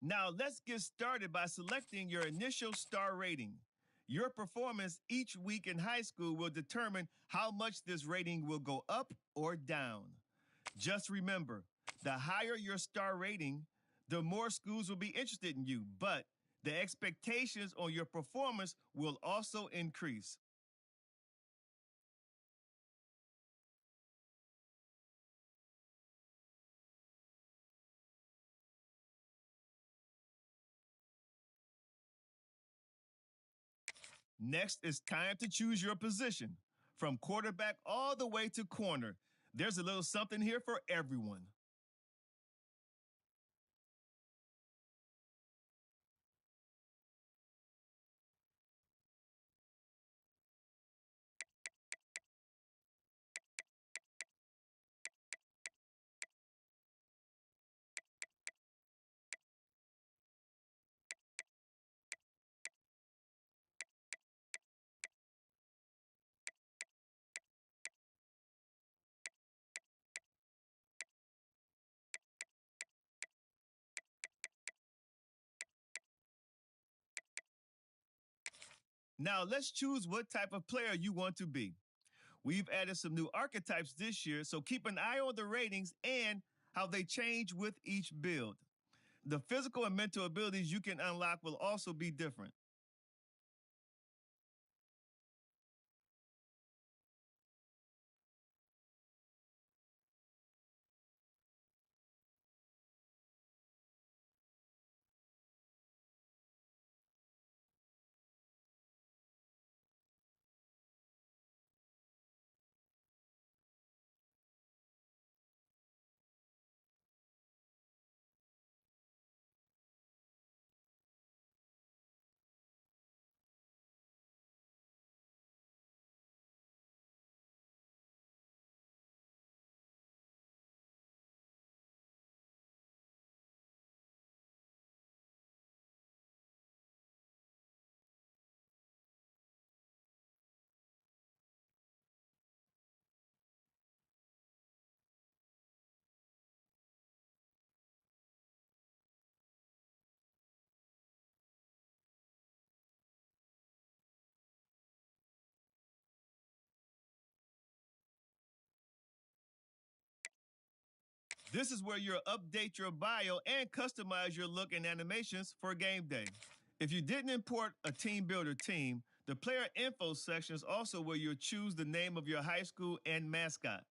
Now let's get started by selecting your initial star rating. Your performance each week in high school will determine how much this rating will go up or down. Just remember, the higher your star rating, the more schools will be interested in you, but the expectations on your performance will also increase. Next, it's time to choose your position. From quarterback all the way to corner, there's a little something here for everyone. Now, let's choose what type of player you want to be. We've added some new archetypes this year, so keep an eye on the ratings and how they change with each build. The physical and mental abilities you can unlock will also be different. This is where you'll update your bio and customize your look and animations for game day. If you didn't import a team builder team, the player info section is also where you'll choose the name of your high school and mascot.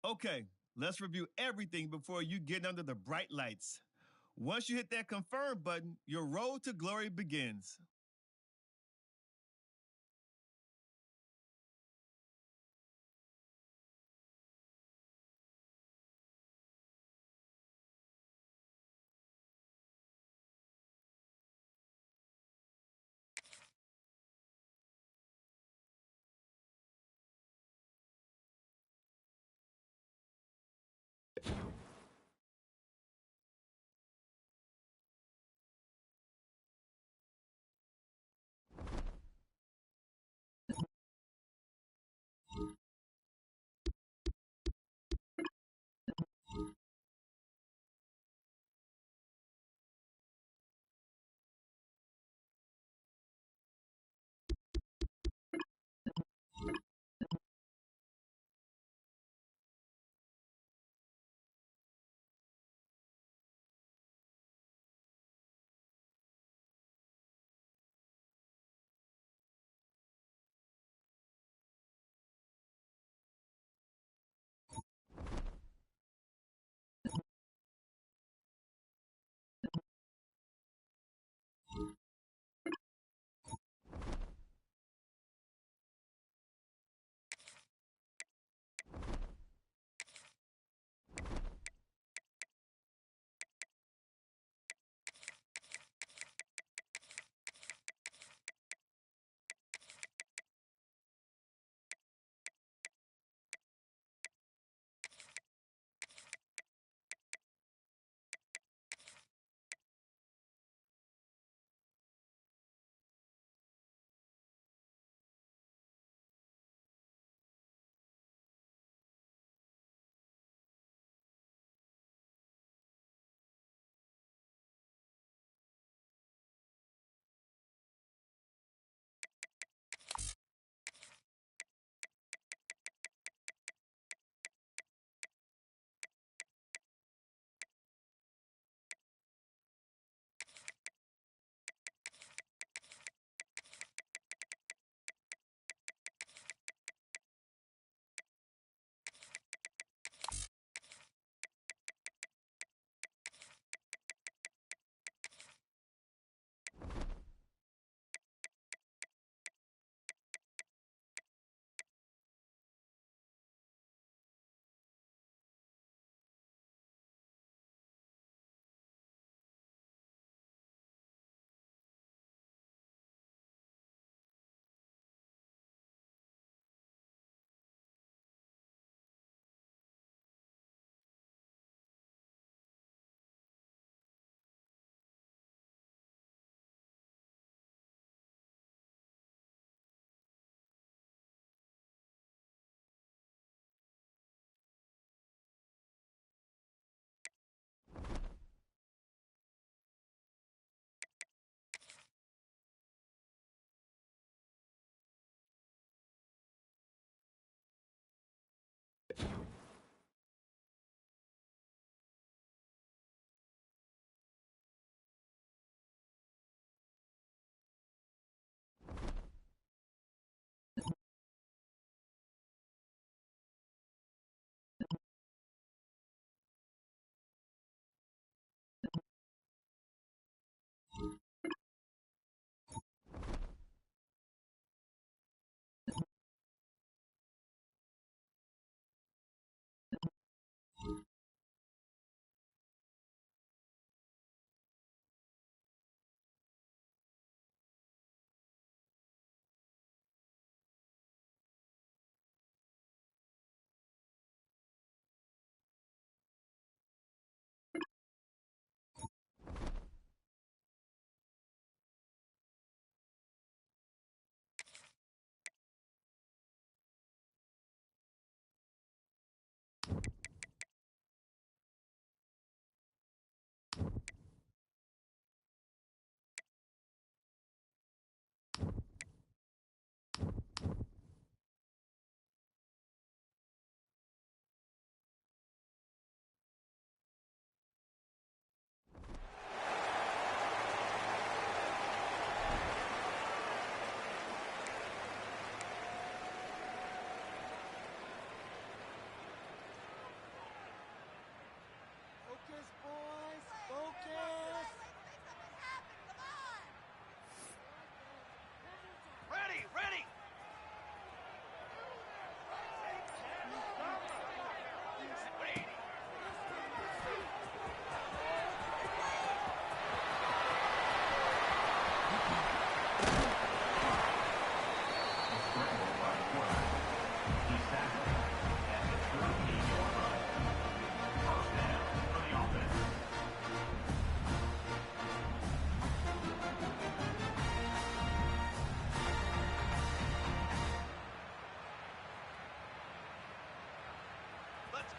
Okay, let's review everything before you get under the bright lights. Once you hit that confirm button, your road to glory begins.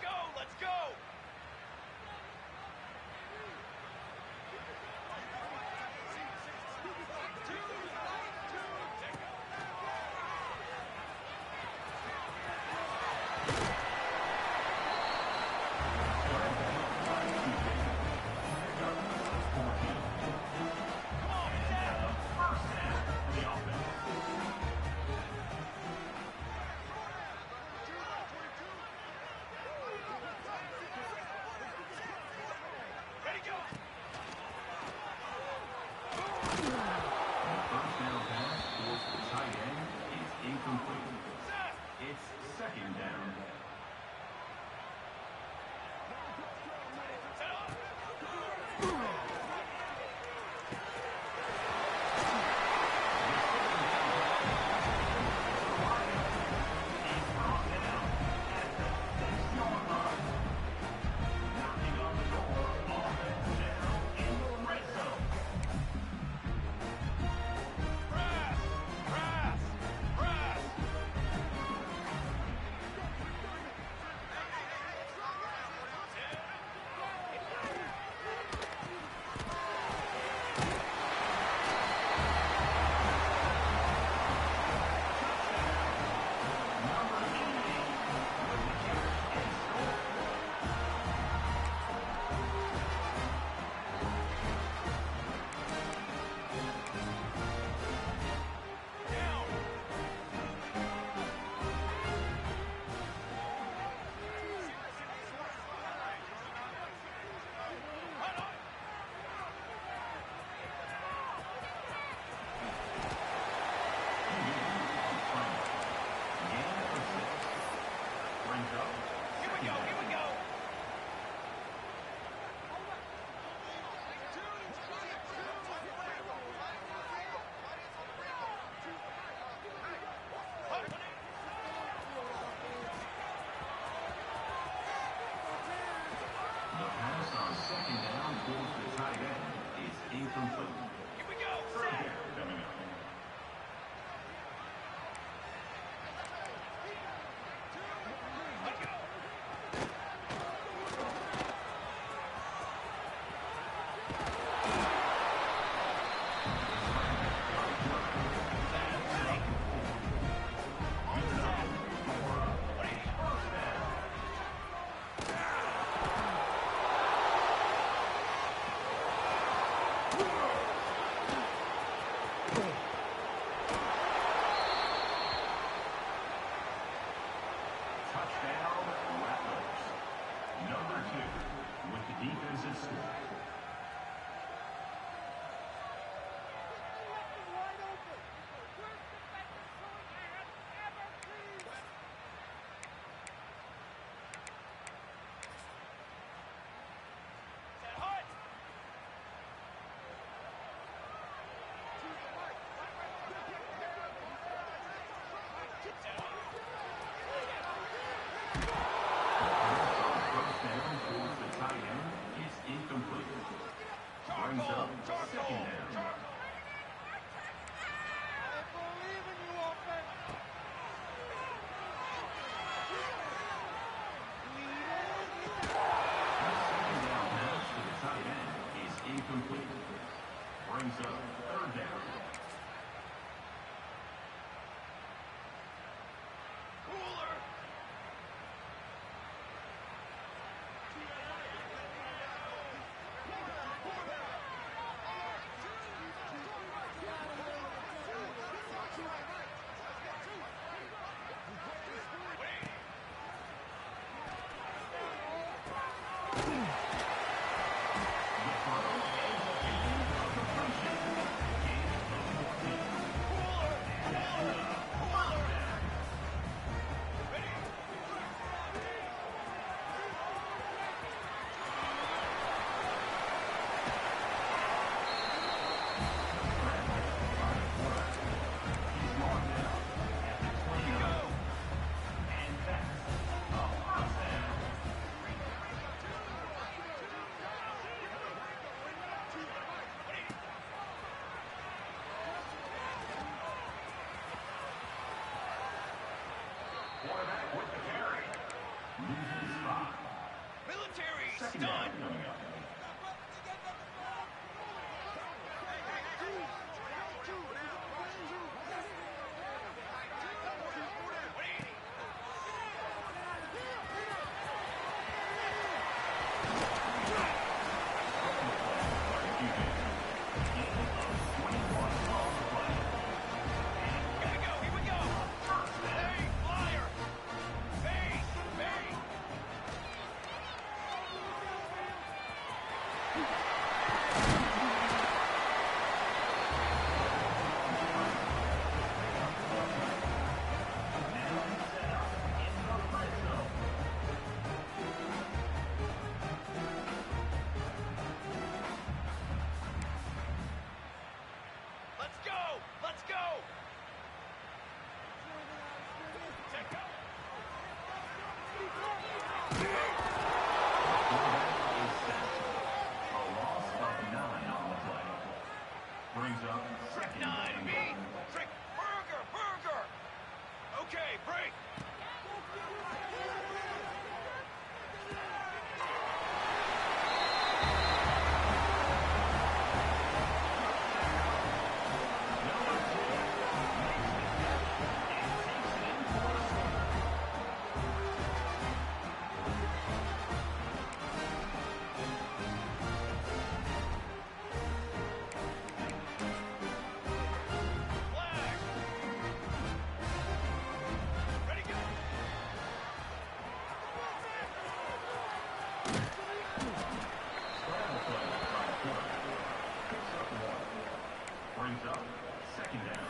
Let's go! Quarterback with the carry. Loses 5. Military Second stun. down coming up. Brings up second down. Trick, burger. Okay, break. Brings up second down.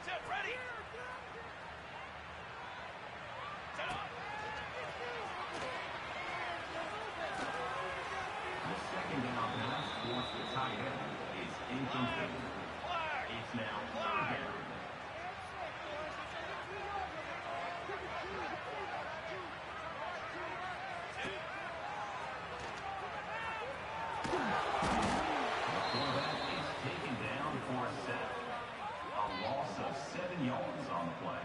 Set ready. Set up. The second down pass towards the tight end is incomplete. It's now third down. For a sack. A loss of 7 yards on the play.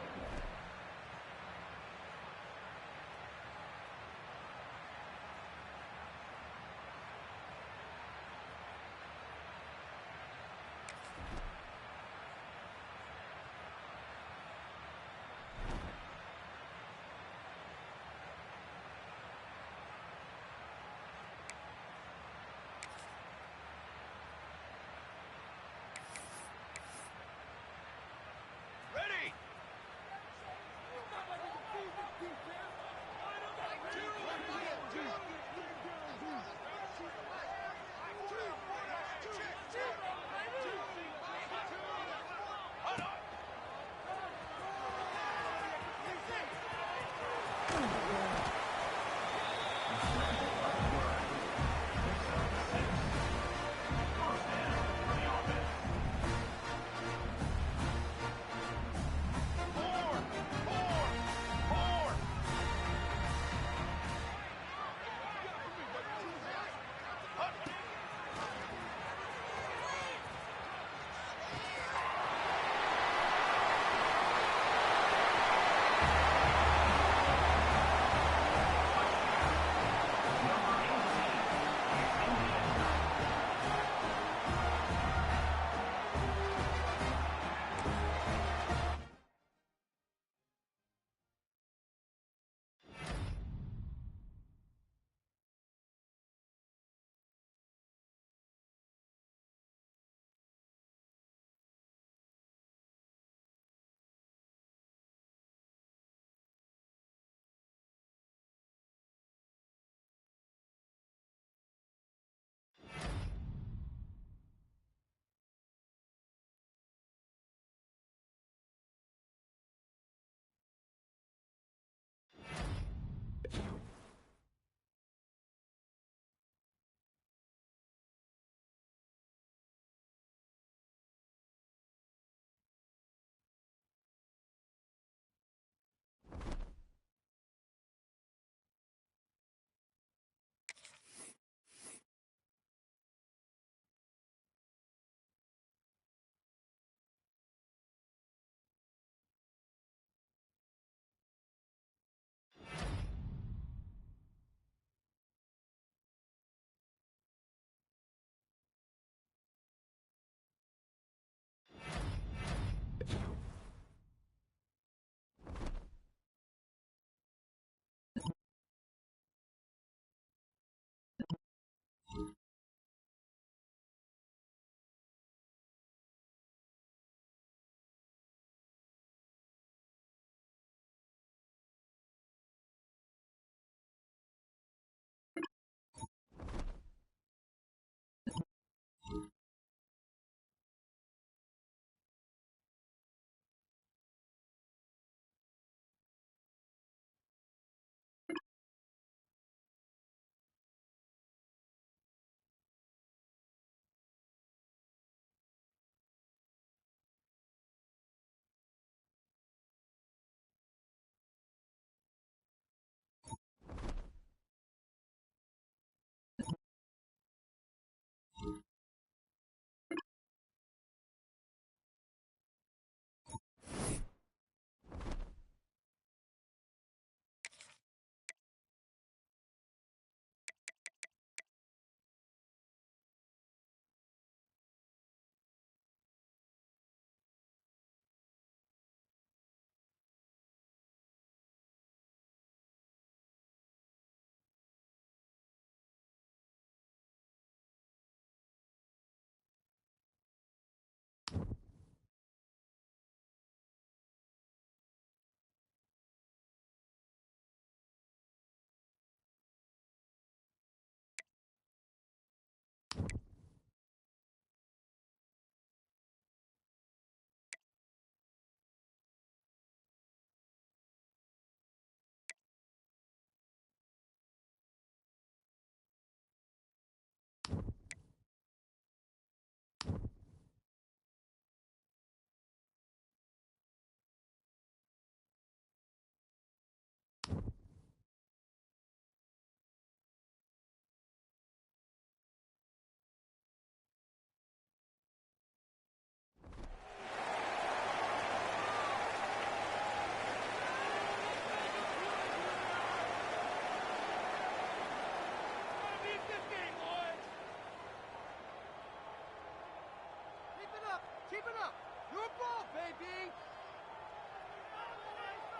Give it up. Your ball, baby.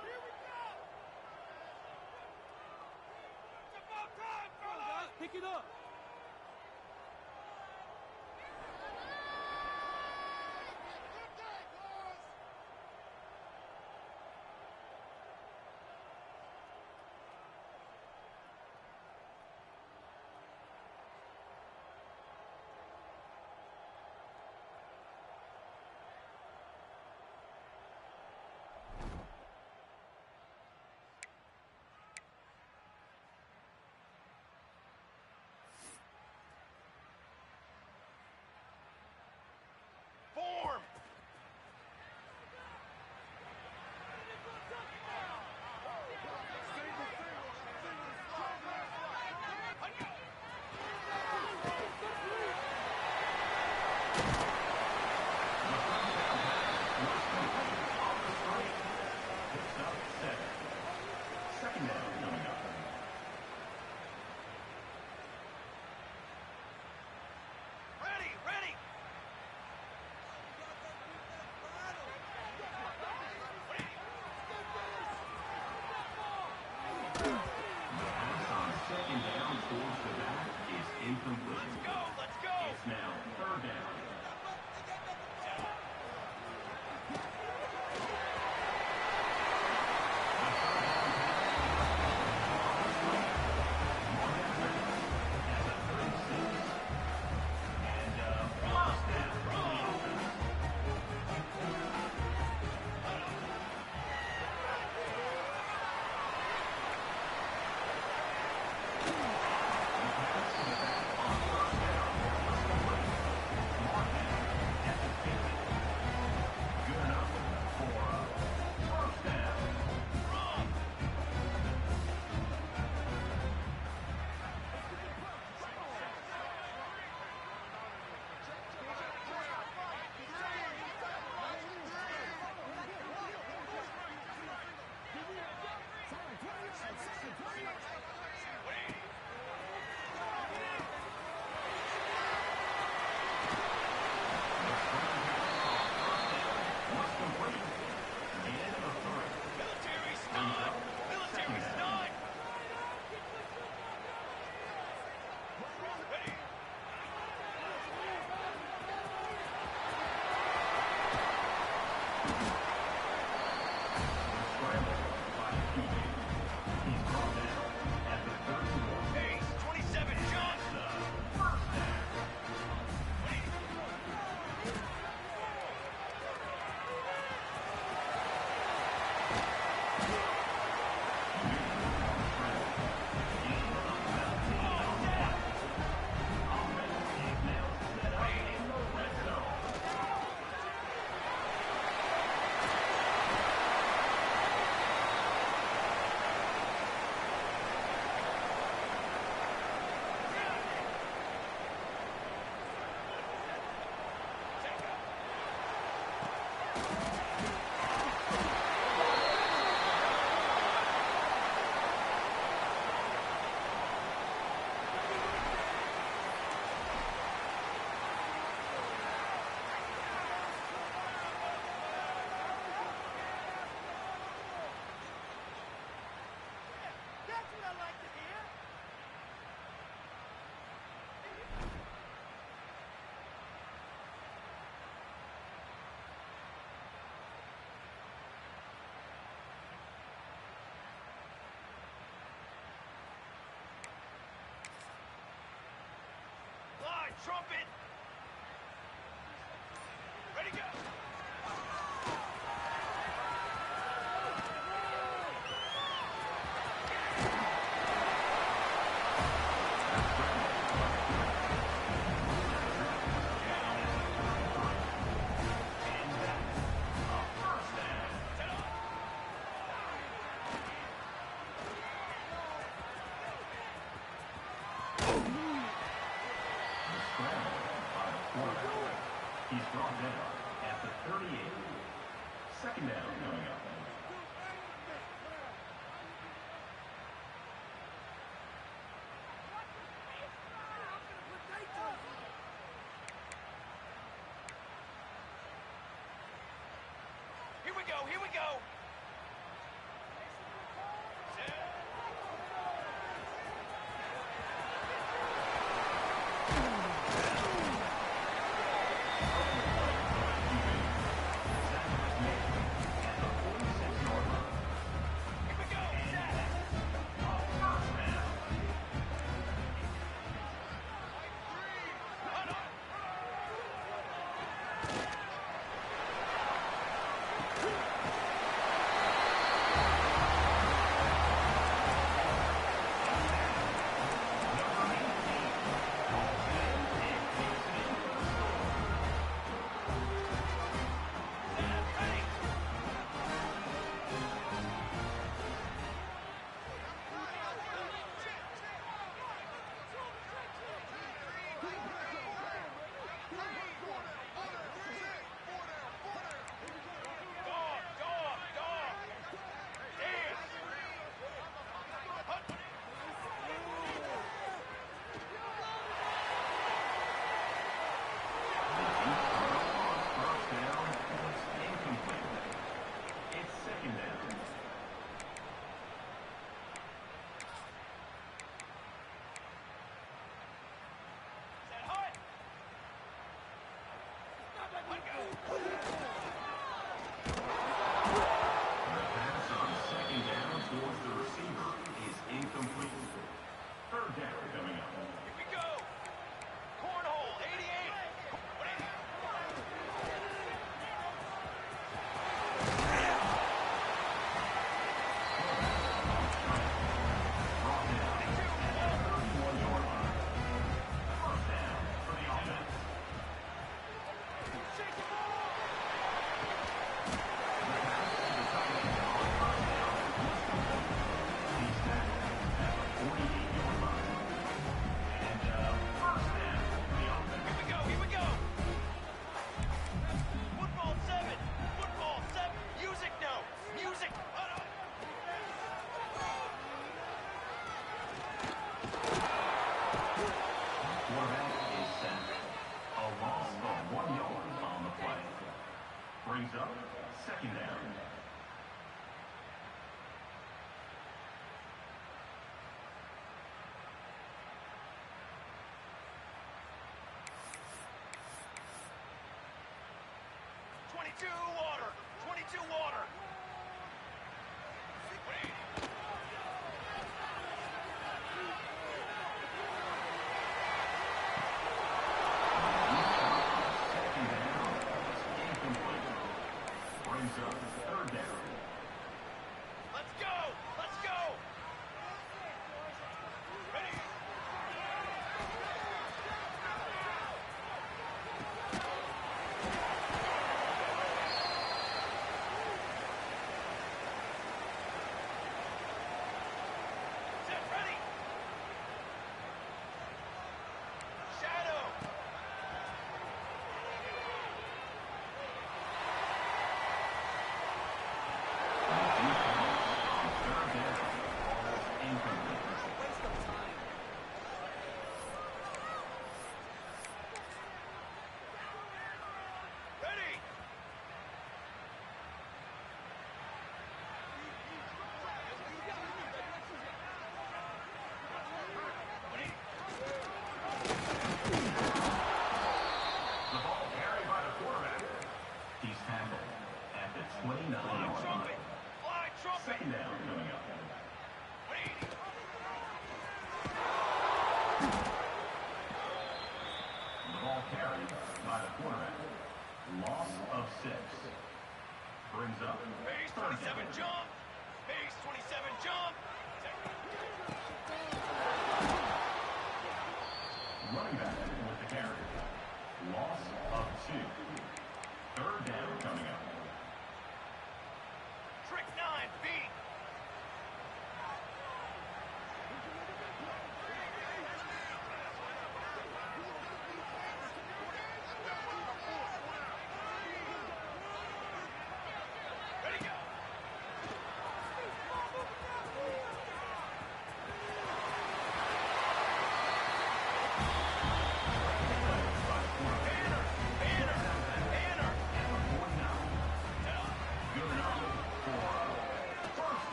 Here we go! It's about time, Come on, guys, pick it up. Form! Second down coming up. Ready, ready! Pass on second down towards the back is incomplete. Let's go! It's now third down. Good enough for a first down. Military stun! Military stun! Ready! Pace, 27, Johnson! That's what I like to hear. Line, trumpet! Ready, go! He's brought down at the 38. Second down coming up. The pass on second down towards the receiver is incomplete. Third down coming up. Here we go. Cornhole, 88. Brought down at the 31-yard line. First down for the offense. Shake the ball. The pass to the tight end on first down was complete. He's tackled at the 48-yard line. And first down for the offense. Here we go. Here we go. Football 7. Football 7. Music now. Music. Quarterback is set. A loss of 1 yard on the play. Brings up second down. Water. 22 water. Second down is incomplete. Brings up third down. Let's go. Let's go. Ready. Set. Ready. Shadow. Third down falls incomplete. Ready. The ball carried by the quarterback. He's tackled at the 29-yard line. Trumpet. Fly trumpet. Second down coming up. 180.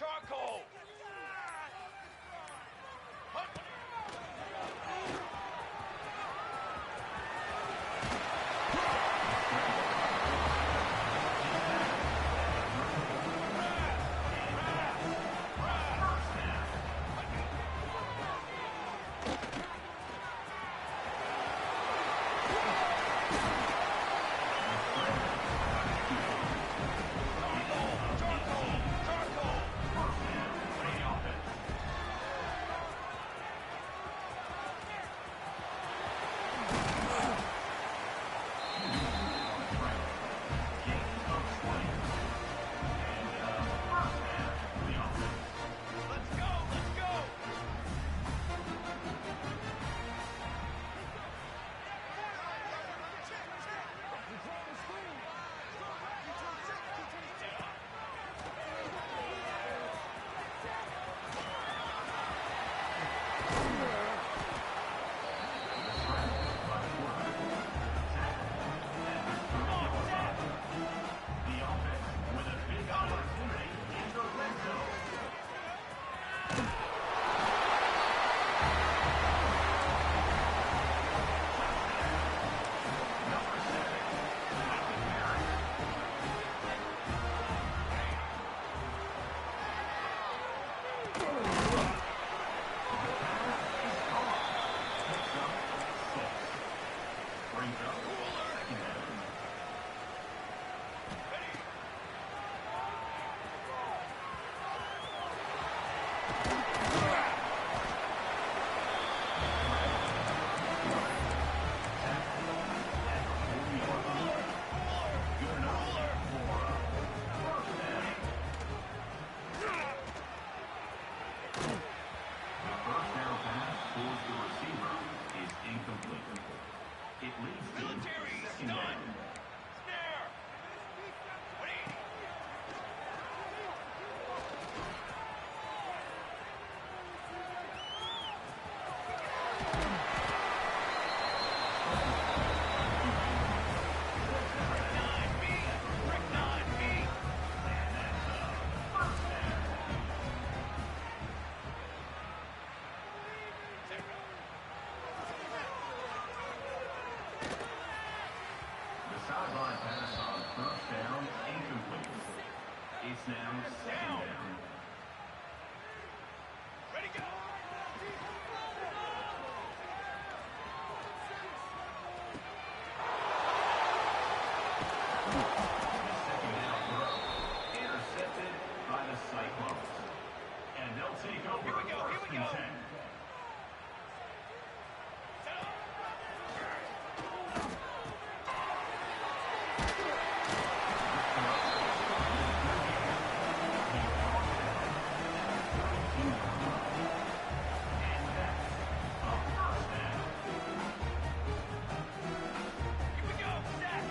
Charcoal. Sideline pass on first down, incomplete. It's now second down. Ready, go. The second down throw intercepted by the Cyclones. And they'll take over Here we go, here first we and go. 10. Here we go. Set.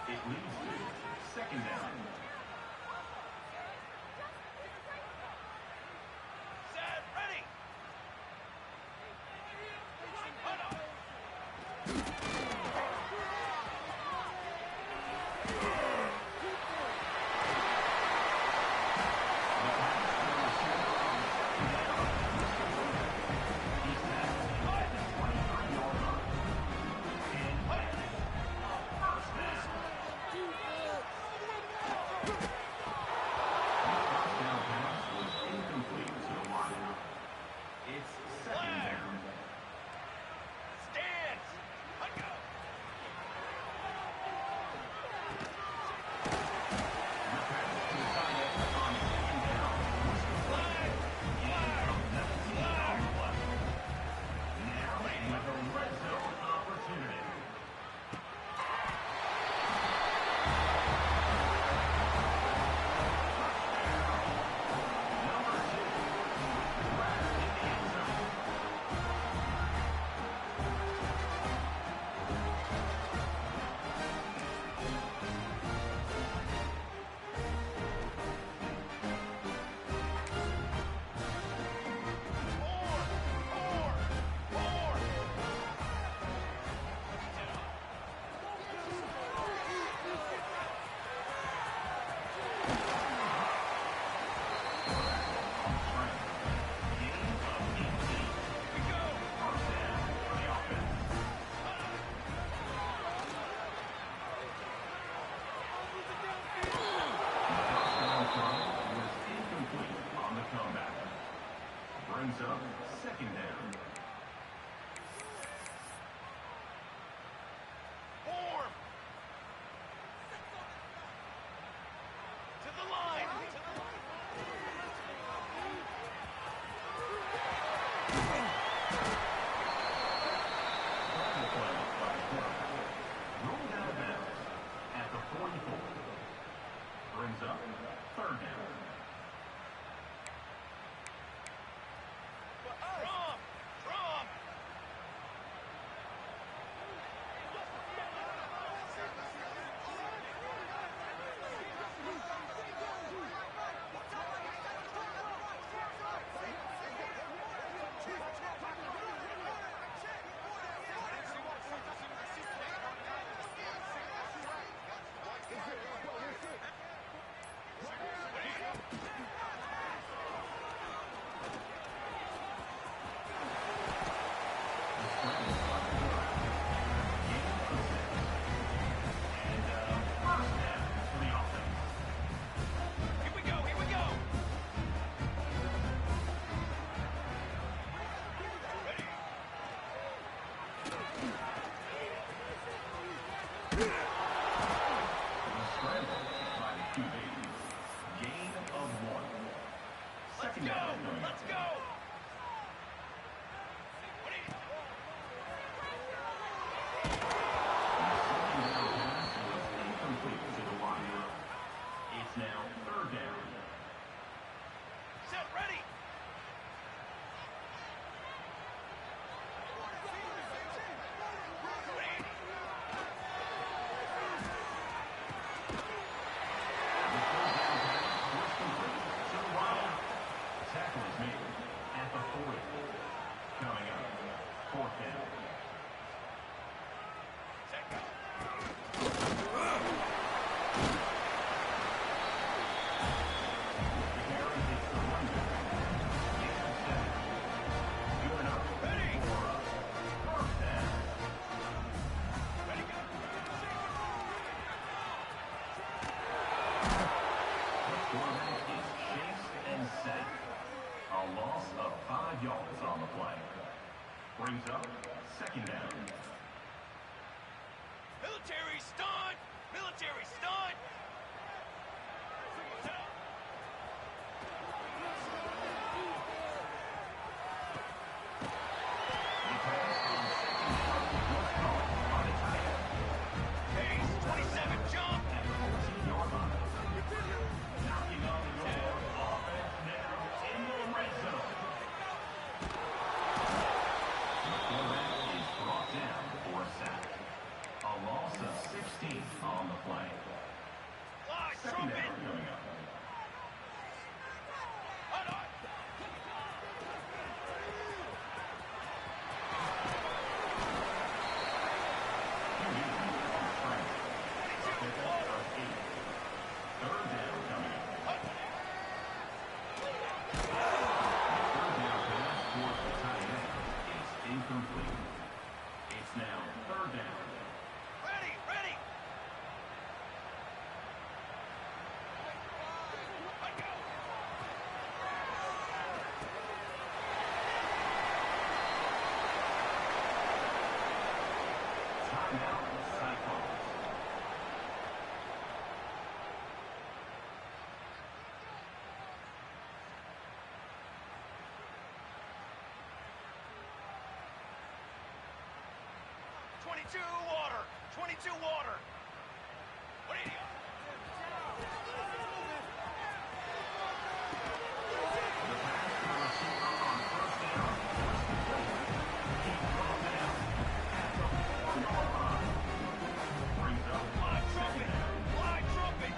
It leads to second down. Set. Ready. Hold on. Stance. Let go. QB. Gain of 1. Let's Second go! down coming up. Let's go! Second down pass was incomplete to the wide right. It's now third down. Set, ready! Tackle is made at the 40. Coming up, fourth down. Set, go! The carry hits the running back. Gain of 7. Good enough. Ready! For a first down. Ready, go! The quarterback is chased and sacked. A loss of 5 yards on the play. Brings up second down. Military stunt! Military stunt! The pass on second down was caught by the tight end Pace, 27 jump! at the 14-yard line. Knocking on the door. Offense now in the red zone. The quarterback is brought down for a sack. A loss of 16 on the play. Fly, Second trumpet! down coming up. Hold on! QB on strength. A pickup of 8. Third down coming up. The third down pass towards the tight end is incomplete. It's now third down. Ready, ready! Let go! Timeout, Cyclones. Water! 22 water! What are you? The pass to the receiver on first down was complete. He's brought down at the 4-yard line. Brings up Fly second trumpet! down. Fly trumpet!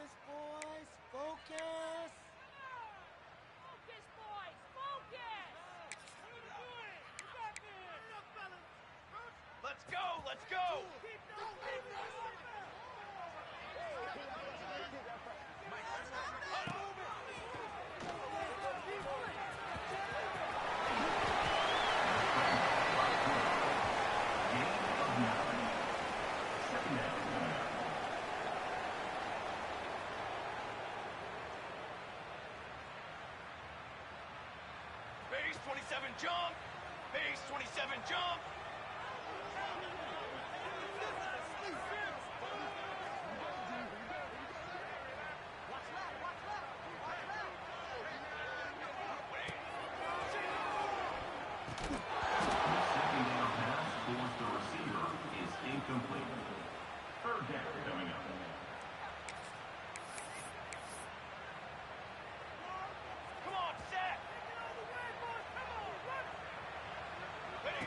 Focus, boys. Focus. Focus, boys! Focus! Let's go! Let's go! Base 27 jump! Base 27 jump! Second down pass towards the receiver is incomplete. Third down coming up. Come on, set! Ready?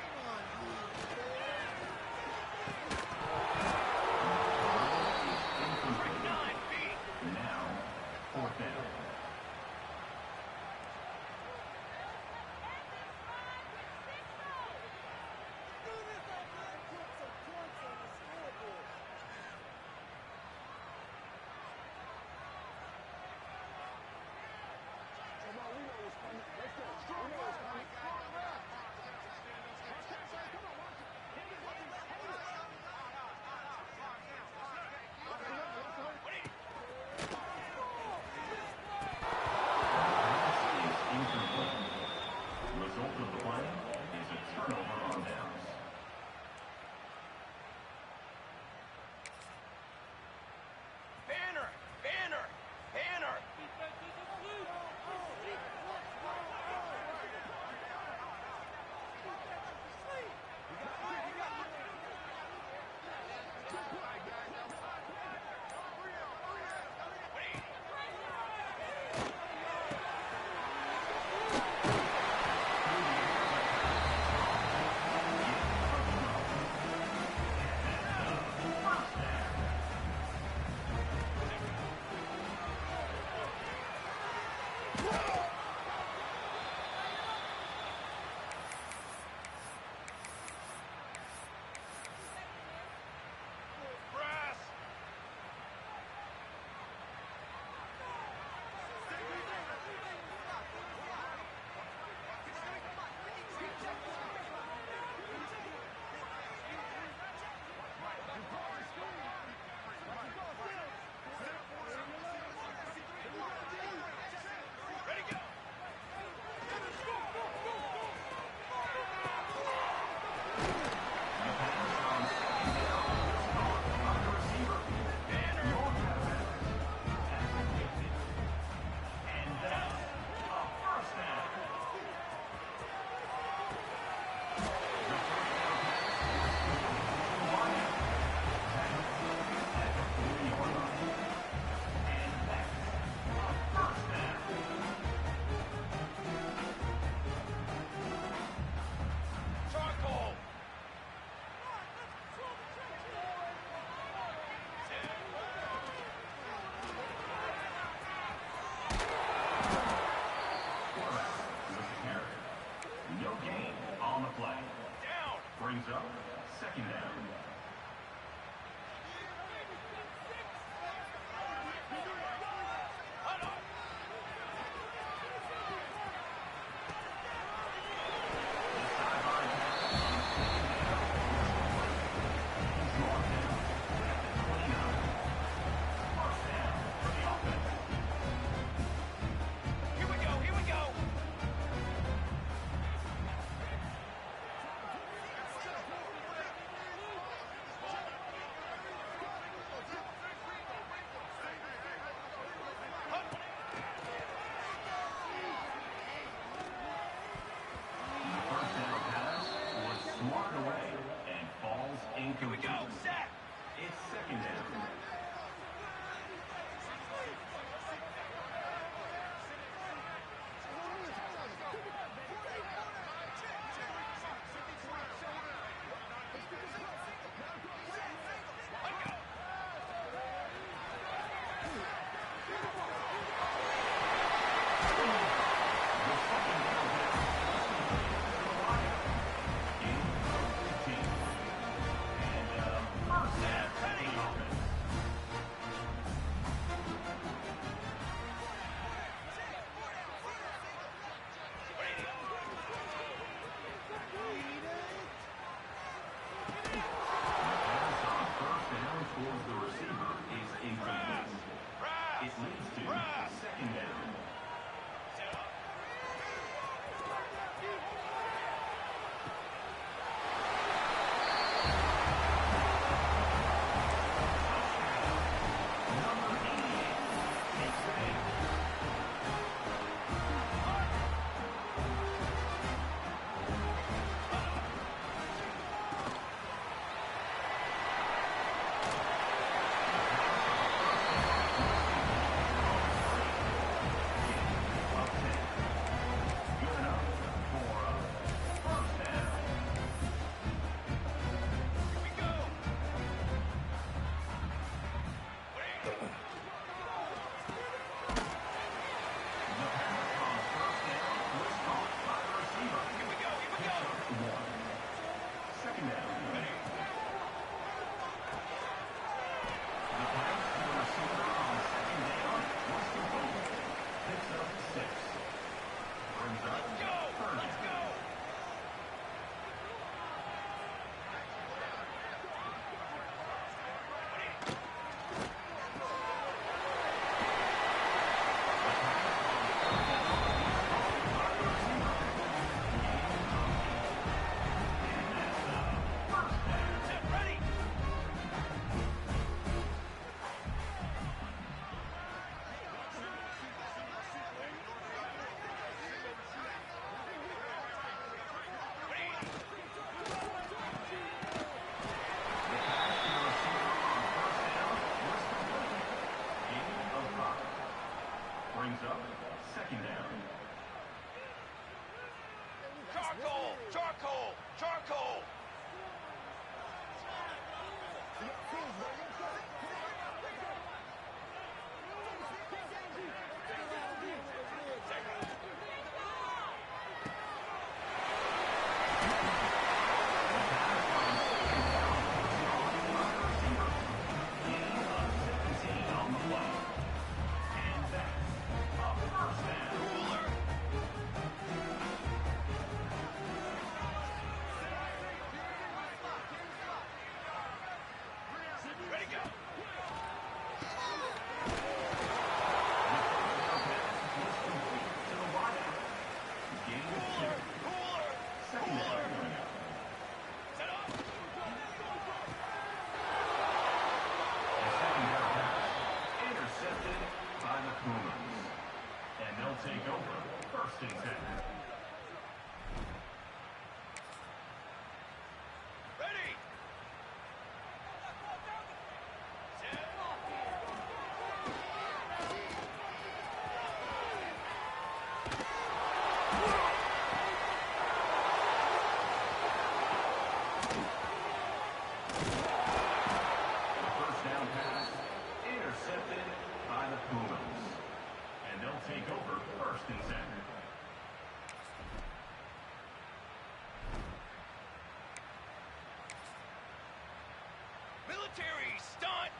military stunt.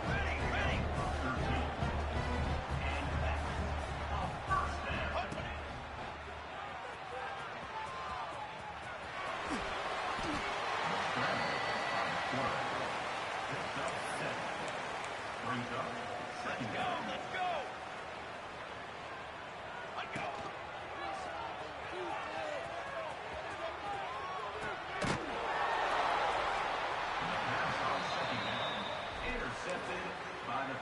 Ready, ready. Let's go, let's go. Let go. Intercepted by the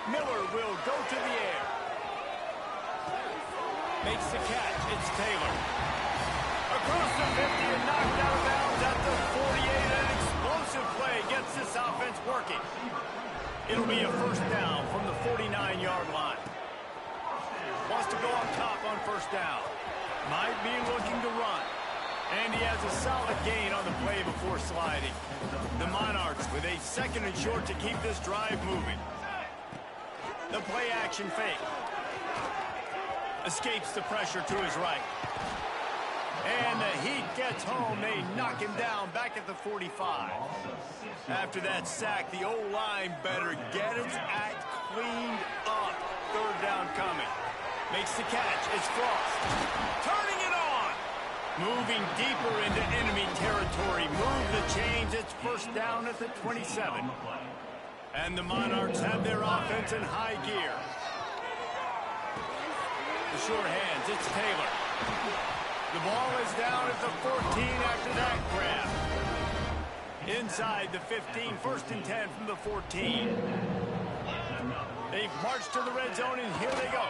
Miller will go to the air. Makes the catch. It's Taylor. Across the 50 and knocked out of bounds at the 48. An explosive play gets this offense working. It'll be a first down from the 49-yard line. Wants to go up top on first down. Might be looking to run. And he has a solid gain on the play before sliding. The Monarchs with a second and short to keep this drive moving. The play action fake. Escapes the pressure to his right. And the Heat gets home. They knock him down back at the 45. After that sack, the O-line better get its act cleaned up. Third down coming. Makes the catch. It's Frost. Turning it on. Moving deeper into enemy territory. Move the chains. It's first down at the 27. And the Monarchs have their offense in high gear. the sure hands. It's Taylor. The ball is down at the 14 after that grab. Inside the 15, 1st and 10 from the 14. They've marched to the red zone, and here they go.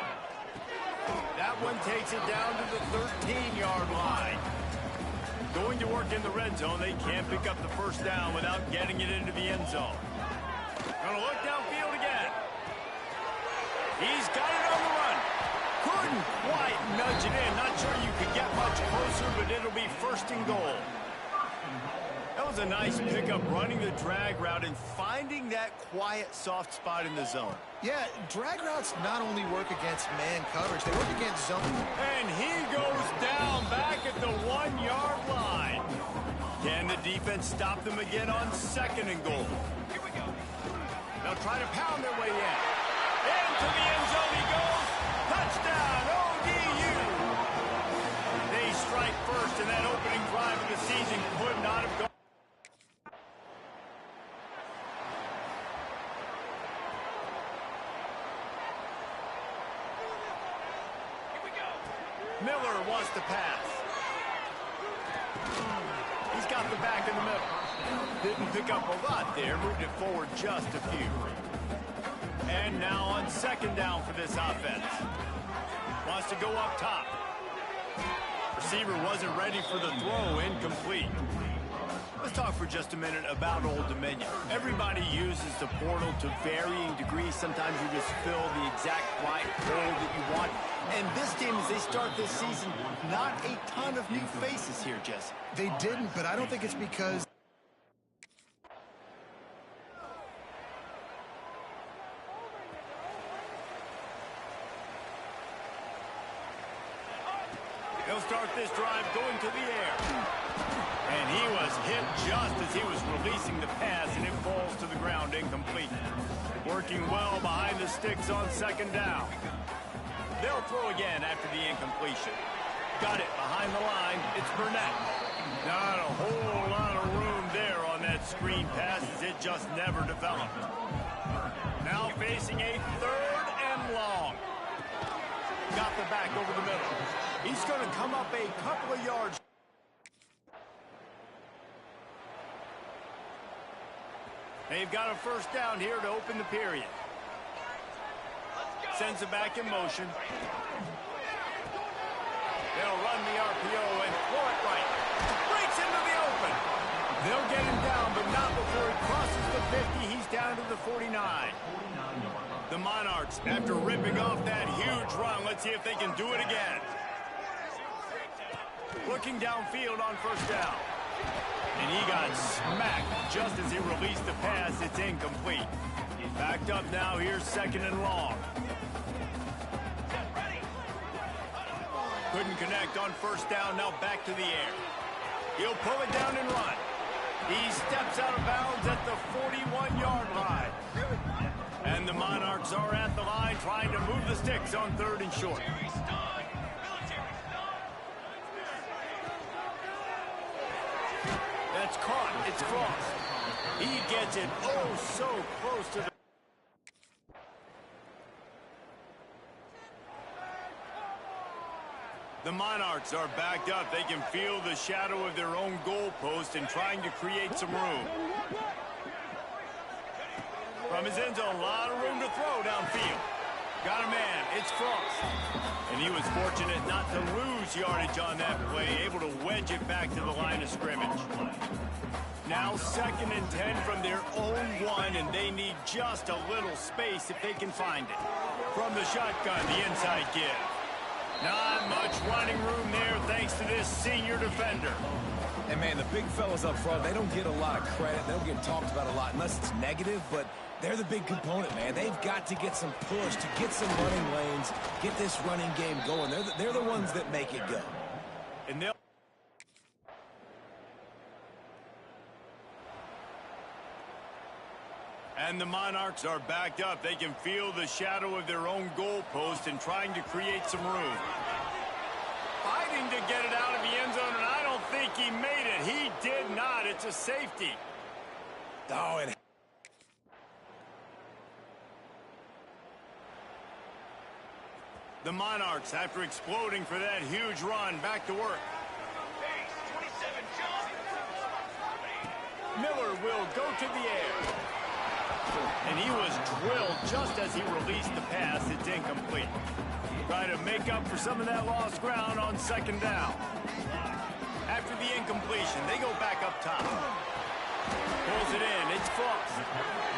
That one takes it down to the 13-yard line. Going to work in the red zone, they can't pick up the first down without getting it into the end zone. Gonna look downfield again. He's got it on the run. Couldn't quite nudge it in. Not sure you could get much closer, but it'll be 1st and goal. That was a nice pickup, running the drag route and finding that quiet, soft spot in the zone. Yeah, drag routes not only work against man coverage, they work against zone. And he goes down back at the 1-yard line. Can the defense stop them again on 2nd and goal? Here we go. They'll try to pound their way in. Into the end zone he goes. Touchdown, ODU. They strike first, and that opening drive of the season could not have gone. Miller wants to pass. He's got the back in the middle. Didn't pick up a lot there. Moved it forward just a few. And now on 2nd down for this offense. Wants to go up top. Receiver wasn't ready for the throw. Incomplete. Let's talk for just a minute about Old Dominion. Everybody uses the portal to varying degrees. Sometimes you just fill the exact right hole that you want. And this team, as they start this season, not a ton of new faces here, Jesse. They didn't, but I don't think it's because... He'll start this drive going to the air. And he was hit just as he was releasing the pass, and it falls to the ground incomplete. Working well behind the sticks on 2nd down. They'll throw again after the incompletion. Got it behind the line. It's Burnett. Not a whole lot of room there on that screen pass, as it just never developed. Now facing a 3rd and long. Got the back over the middle. He's going to come up a couple of yards. They've got a 1st down here to open the period. Sends it back in motion. They'll run the RPO and throw it right. Breaks into the open. They'll get him down, but not before he crosses the 50. He's down to the 49. The Monarchs, after ripping off that huge run, let's see if they can do it again. Looking downfield on 1st down. And he got smacked just as he released the pass. It's incomplete. Backed up now. Here's 2nd and long. Couldn't connect on 1st down. Now back to the air. He'll pull it down and run. He steps out of bounds at the 41-yard line. And the Monarchs are at the line trying to move the sticks on 3rd and short. That's caught. It's crossed. He gets it so close to the... The Monarchs are backed up. They can feel the shadow of their own goalpost and trying to create some room. From his end zone, a lot of room to throw downfield. Got a man. It's Frost. And he was fortunate not to lose yardage on that play, able to wedge it back to the line of scrimmage. Now 2nd and 10 from their own 1, and they need just a little space if they can find it. From the shotgun, the inside give. Not much running room there thanks to this senior defender. And, man, the big fellas up front, they don't get a lot of credit. They don't get talked about a lot unless it's negative, but they're the big component, man. They've got to get some push, to get some running lanes, get this running game going. They're the ones that make it go. And they'll... And the Monarchs are backed up. They can feel the shadow of their own goalpost and trying to create some room. Fighting to get it out of the end zone, and I don't think he made it. He did not. It's a safety. Oh, and The Monarchs, after exploding for that huge run, back to work. Pace, 27, John. Miller will go to the air. And he was drilled just as he released the pass. It's incomplete. Try to make up for some of that lost ground on second down. After the incompletion, they go back up top. Pulls it in. It's close.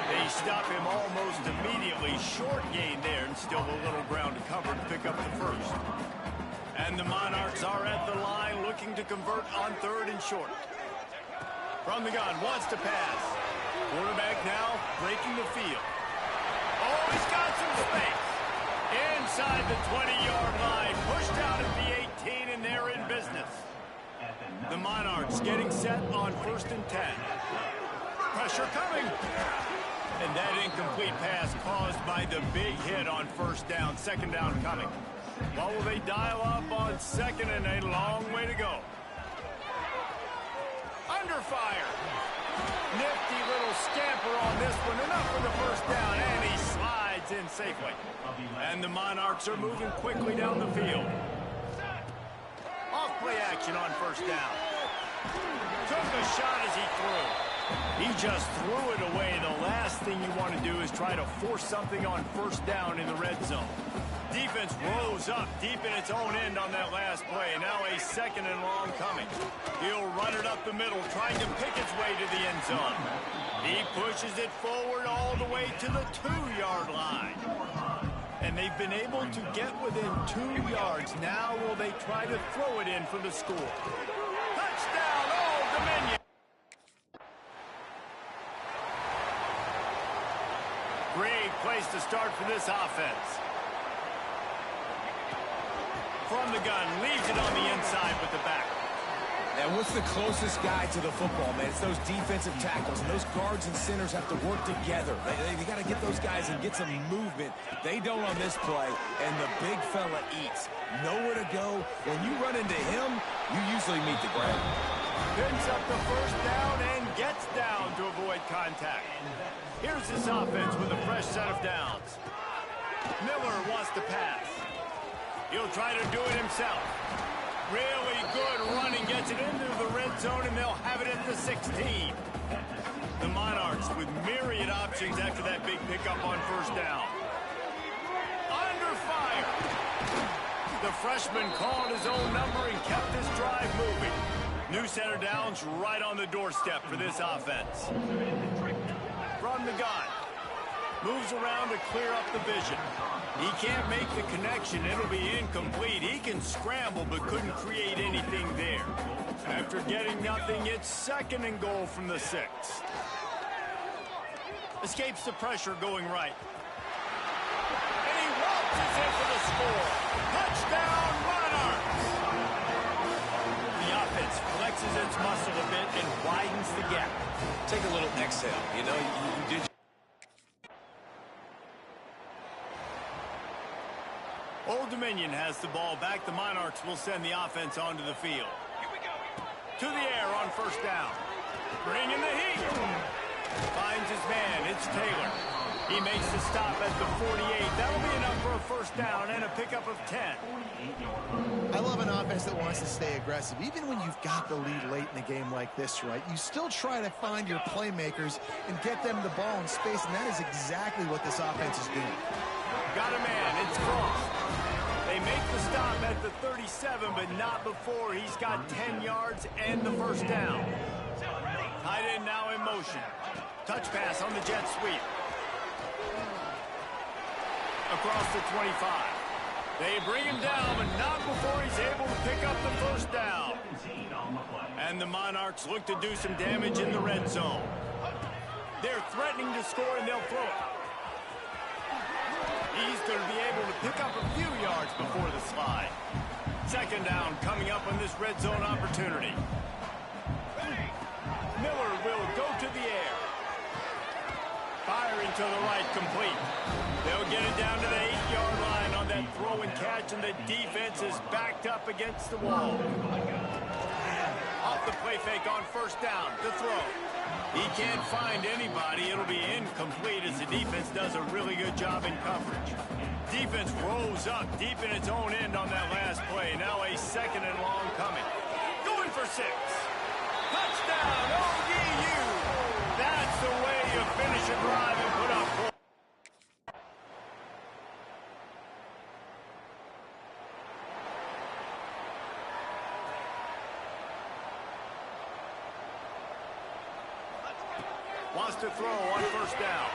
They stop him almost immediately. Short gain there, and still a little ground to cover to pick up the first. And the Monarchs are at the line looking to convert on third and short. From the gun, wants to pass. Quarterback now breaking the field. Oh, he's got some space. Inside the 20-yard line. Pushed out at the 18, and they're in business. The Monarchs getting set on 1st and 10. Pressure coming. And that incomplete pass caused by the big hit on 1st down. 2nd down coming. What will they dial up on 2nd and a long way to go? Under fire. Nifty little scamper on this one. Enough for the 1st down, and he slides in safely. And the Monarchs are moving quickly down the field. Off-play action on 1st down. Took a shot as he threw. He just threw it away. The last thing you want to do is try to force something on 1st down in the red zone. Defense rose up deep in its own end on that last play. Now a 2nd and long coming. He'll run it up the middle, trying to pick its way to the end zone. He pushes it forward all the way to the 2-yard line. And they've been able to get within 2 yards. Now will they try to throw it in for the score? Touchdown, Old Dominion! Great place to start for this offense. From the gun, leaves it on the inside with the back. And what's the closest guy to the football, man? It's those defensive tackles, and those guards and centers have to work together. They got to get those guys and get some movement. They don't on this play, and the big fella eats. Nowhere to go. When you run into him, you usually meet the ground. Picks up the 1st down and gets down to avoid contact. Here's this offense with a fresh set of downs. Miller wants to pass. He'll try to do it himself. Really good running, gets it into the red zone, and they'll have it at the 16. The Monarchs with myriad options after that big pickup on 1st down. Under fire. The freshman called his own number and kept this drive moving. New set of downs right on the doorstep for this offense. From the gun. Moves around to clear up the vision. He can't make the connection. It'll be incomplete. He can scramble, but couldn't create anything there. After getting nothing, it's 2nd and goal from the 6. Escapes the pressure going right. And he waltzes in for the score. Touchdown, Monarchs! The offense flexes its muscle a bit and widens the gap. Take a little exhale. You know, you did. Old Dominion has the ball back. The Monarchs will send the offense onto the field. Here we go. To the air on 1st down. Bringing the heat. Finds his man. It's Taylor. He makes the stop at the 48. That'll be enough for a 1st down and a pickup of 10. I love an offense that wants to stay aggressive. Even when you've got the lead late in a game like this, right, you still try to find your playmakers and get them the ball in space, and that is exactly what this offense is doing. Got a man. It's Frost. They make the stop at the 37, but not before he's got 10 yards and the 1st down. Tight end now in motion. Touch pass on the jet sweep. Across the 25. They bring him down, but not before he's able to pick up the 1st down. And the Monarchs look to do some damage in the red zone. They're threatening to score, and they'll throw it. He's going to be able to pick up a few yards before the slide. 2nd down coming up on this red zone opportunity. Miller will go to the air. Firing to the right, complete. They'll get it down to the 8-yard line on that throw and catch, and the defense is backed up against the wall. Off the play fake on 1st down, the throw. He can't find anybody. It'll be incomplete as the defense does a really good job in coverage. Defense rolls goes up deep in its own end on that last play. Now a second and long coming. Going for 6. Touchdown, ODU! That's the way you finish a drive and put up points. Wants to throw on first down.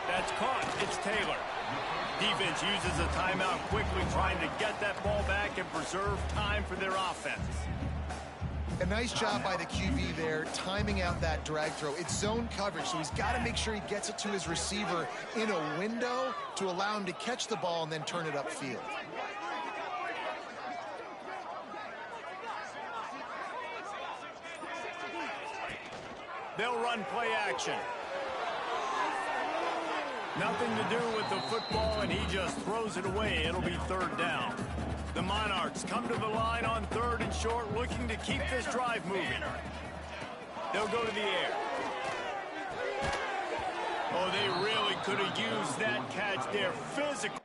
That's caught. It's Taylor. Defense uses a timeout quickly, trying to get that ball back and preserve time for their offense. A nice job by the QB there, timing out that drag throw. It's zone coverage, so he's got to make sure he gets it to his receiver in a window to allow him to catch the ball and then turn it upfield. They'll run play action. Nothing to do with the football, and he just throws it away. It'll be third down. The Monarchs come to the line on 3rd and short, looking to keep this drive moving. They'll go to the air. Oh, they really could have used that catch there. Physical.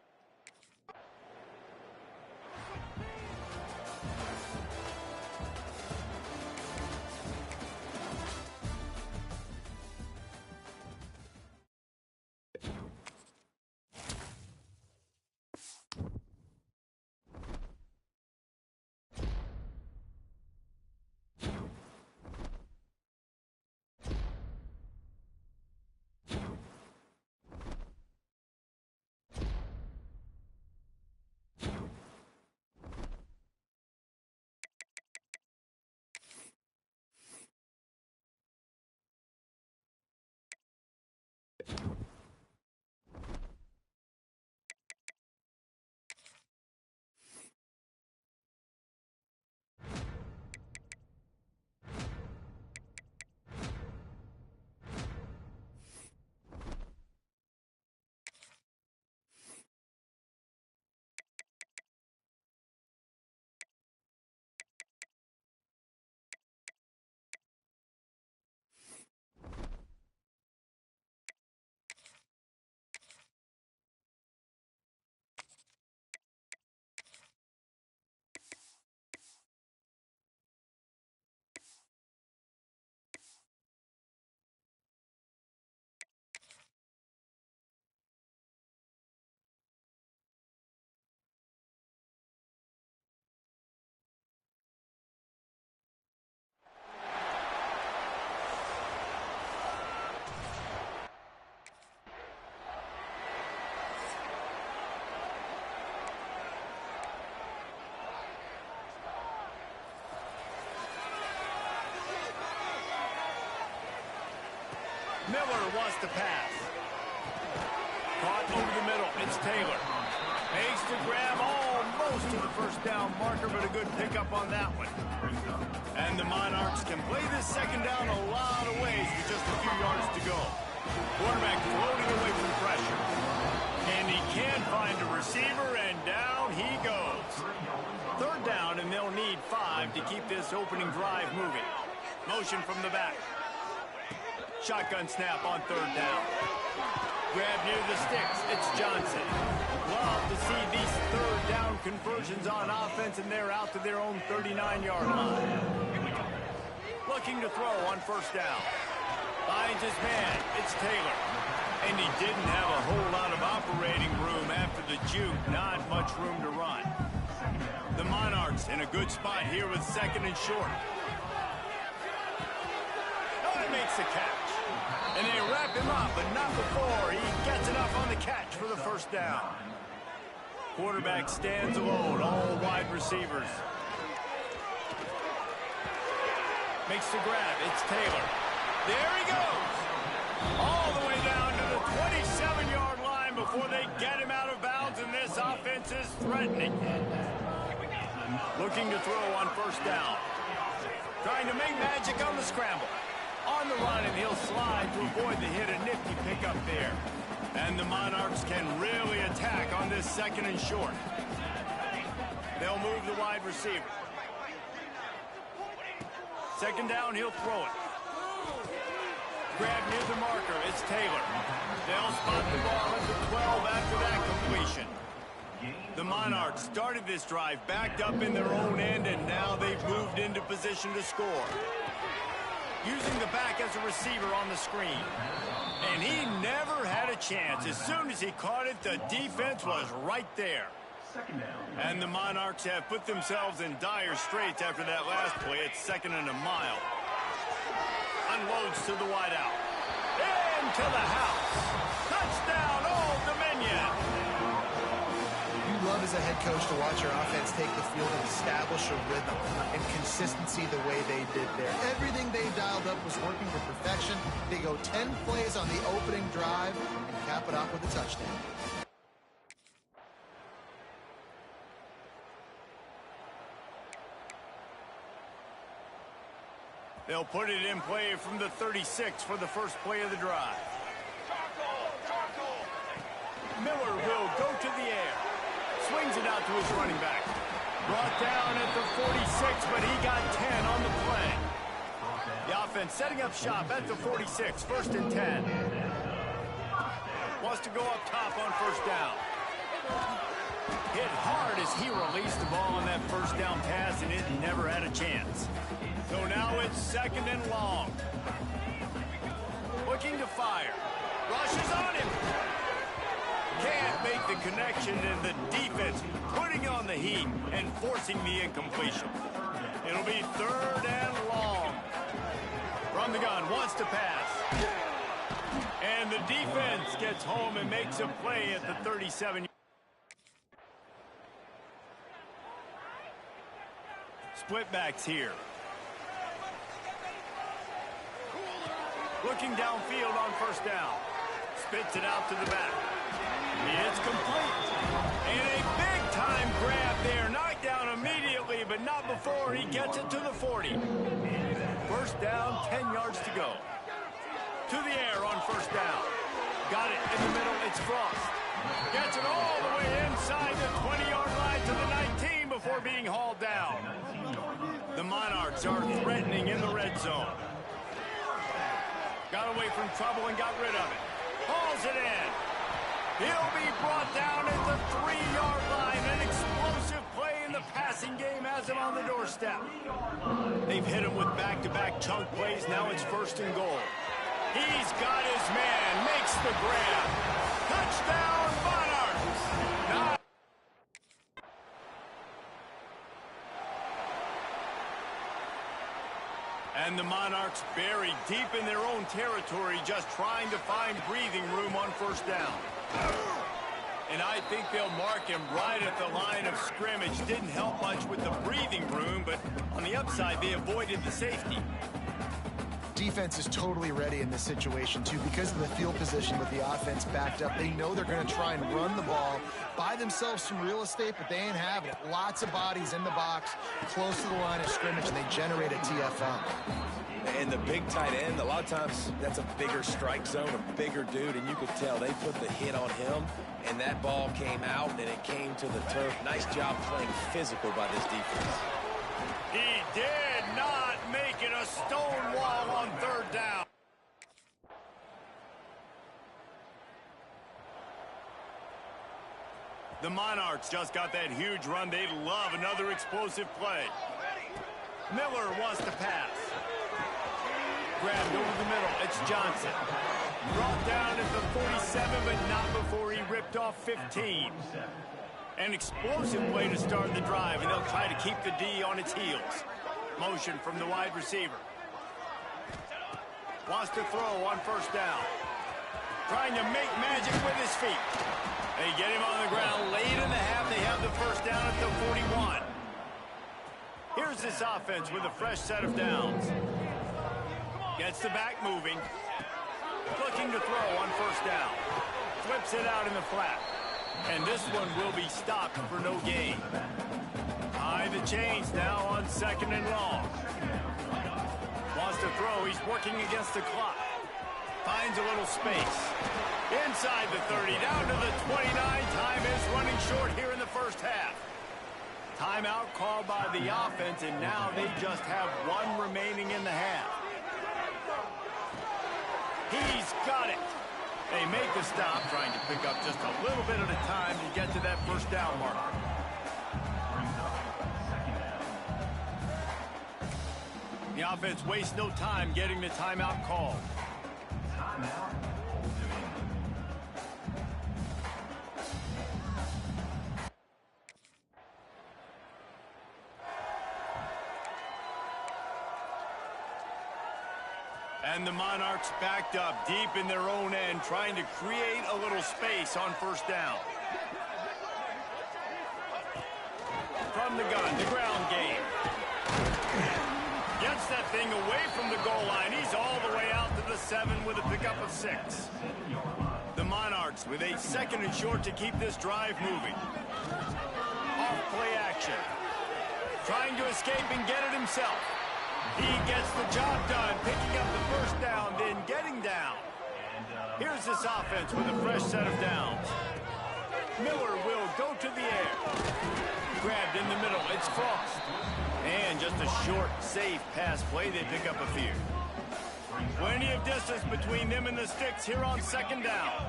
Miller wants to pass. Caught over the middle. It's Taylor. Makes the grab almost to the first down marker, but a good pickup on that one. And the Monarchs can play this second down a lot of ways with just a few yards to go. Quarterback floating away from pressure. And he can't find a receiver, and down he goes. Third down, and they'll need 5 to keep this opening drive moving. Motion from the back. Shotgun snap on third down. Grab near the sticks. It's Johnson. Love to see these third down conversions on offense, and they're out to their own 39-yard line. Looking to throw on first down. Finds his man. It's Taylor. And he didn't have a whole lot of operating room after the juke. Not much room to run. The Monarchs in a good spot here with second and short. Oh, he makes the catch. And they wrap him up, but not before he gets enough on the catch for the first down. Quarterback stands alone, all wide receivers. Makes the grab. It's Taylor. There he goes. All the way down to the 27-yard line before they get him out of bounds, and this offense is threatening. Looking to throw on first down. Trying to make magic on the scramble. On the run, and he'll slide to avoid the hit. A nifty pickup there. And the Monarchs can really attack on this second and short. They'll move the wide receiver. Second down, he'll throw it. Grab near the marker. It's Taylor. They'll spot the ball at the 12 after that completion. The Monarchs started this drive backed up in their own end, and now they've moved into position to score. Using the back as a receiver on the screen. And he never had a chance. As soon as he caught it, the defense was right there. And the Monarchs have put themselves in dire straits after that last play. It's 2nd and a mile. Unloads to the wideout. Into the house. Touchdown, Old Dominion. You love as a head coach to watch your offense take the field and establish a rhythm and consistency the way they did there. Everything they dialed up was working to perfection. They go 10 plays on the opening drive and cap it off with a touchdown. They'll put it in play from the 36 for the first play of the drive. Miller will go to the air. Swings it out to his running back. Brought down at the 46, but he got 10 on the play. The offense setting up shop at the 46, 1st and 10. Wants to go up top on 1st down. Hit hard as he released the ball on that 1st down pass, and it never had a chance. So now it's 2nd and long. Looking to fire. Rushes on him. Can't make the connection, and the defense putting on the heat and forcing the incompletion. It'll be 3rd and long. From the gun, wants to pass. And the defense gets home and makes a play at the 37. Split backs here. Looking downfield on 1st down. Spits it out to the back. It's complete. And a big-time grab there. Knocked down immediately, but not before he gets it to the 40. 1st down, 10 yards to go. To the air on 1st down. Got it in the middle. It's Frost. Gets it all the way inside the 20-yard line to the 19 before being hauled down. The Monarchs are threatening in the red zone. Got away from trouble and got rid of it. Hauls it in. He'll be brought down at the 3-yard line. An explosive play in the passing game has him on the doorstep. They've hit him with back-to-back chunk plays. Now it's 1st and goal. He's got his man. Makes the grab. Touchdown, Monarchs. And the Monarchs buried deep in their own territory, just trying to find breathing room on 1st down. And I think they'll mark him right at the line of scrimmage. Didn't help much with the breathing room, but on the upside, they avoided the safety. Defense is totally ready in this situation, too, because of the field position with the offense backed up. They know they're going to try and run the ball, buy themselves some real estate, but they ain't having it. Lots of bodies in the box, close to the line of scrimmage, and they generate a TFL. And the big tight end, a lot of times that's a bigger strike zone, a bigger dude, and you could tell they put the hit on him, and that ball came out, and it came to the turf. Nice job playing physical by this defense. He did not make it a stone wall on 3rd down. The Monarchs just got that huge run. They'd love another explosive play. Miller wants to pass. Grabbed over the middle. It's Johnson. Brought down at the 47, but not before he ripped off 15. An explosive play to start the drive, and they'll try to keep the D on its heels. Motion from the wide receiver. Wants to throw on 1st down. Trying to make magic with his feet. They get him on the ground late in the half. They have the 1st down at the 41. Here's this offense with a fresh set of downs. Gets the back moving. Looking to throw on 1st down. Flips it out in the flat. And this one will be stopped for no gain. High the chains now on 2nd and long. Wants to throw. He's working against the clock. Finds a little space. Inside the 30, down to the 29. Time is running short here in the 1st half. Timeout called by the offense, and now they just have one remaining in the half. He's got it. They make the stop, trying to pick up just a little bit at a time to get to that 1st down marker. The offense wastes no time getting the timeout called. Timeout. And the Monarchs backed up deep in their own end, trying to create a little space on first down. From the gun, the ground game. Gets that thing away from the goal line. He's all the way out to the 7 with a pickup of 6. The Monarchs with a 2nd and short to keep this drive moving. Off play action. Trying to escape and get it himself. He gets the job done, picking up the first down, then getting down. Here's this offense with a fresh set of downs. Miller will go to the air. Grabbed in the middle, it's Frost. And just a short, safe pass play, they pick up a few. Plenty of distance between them and the sticks here on 2nd down.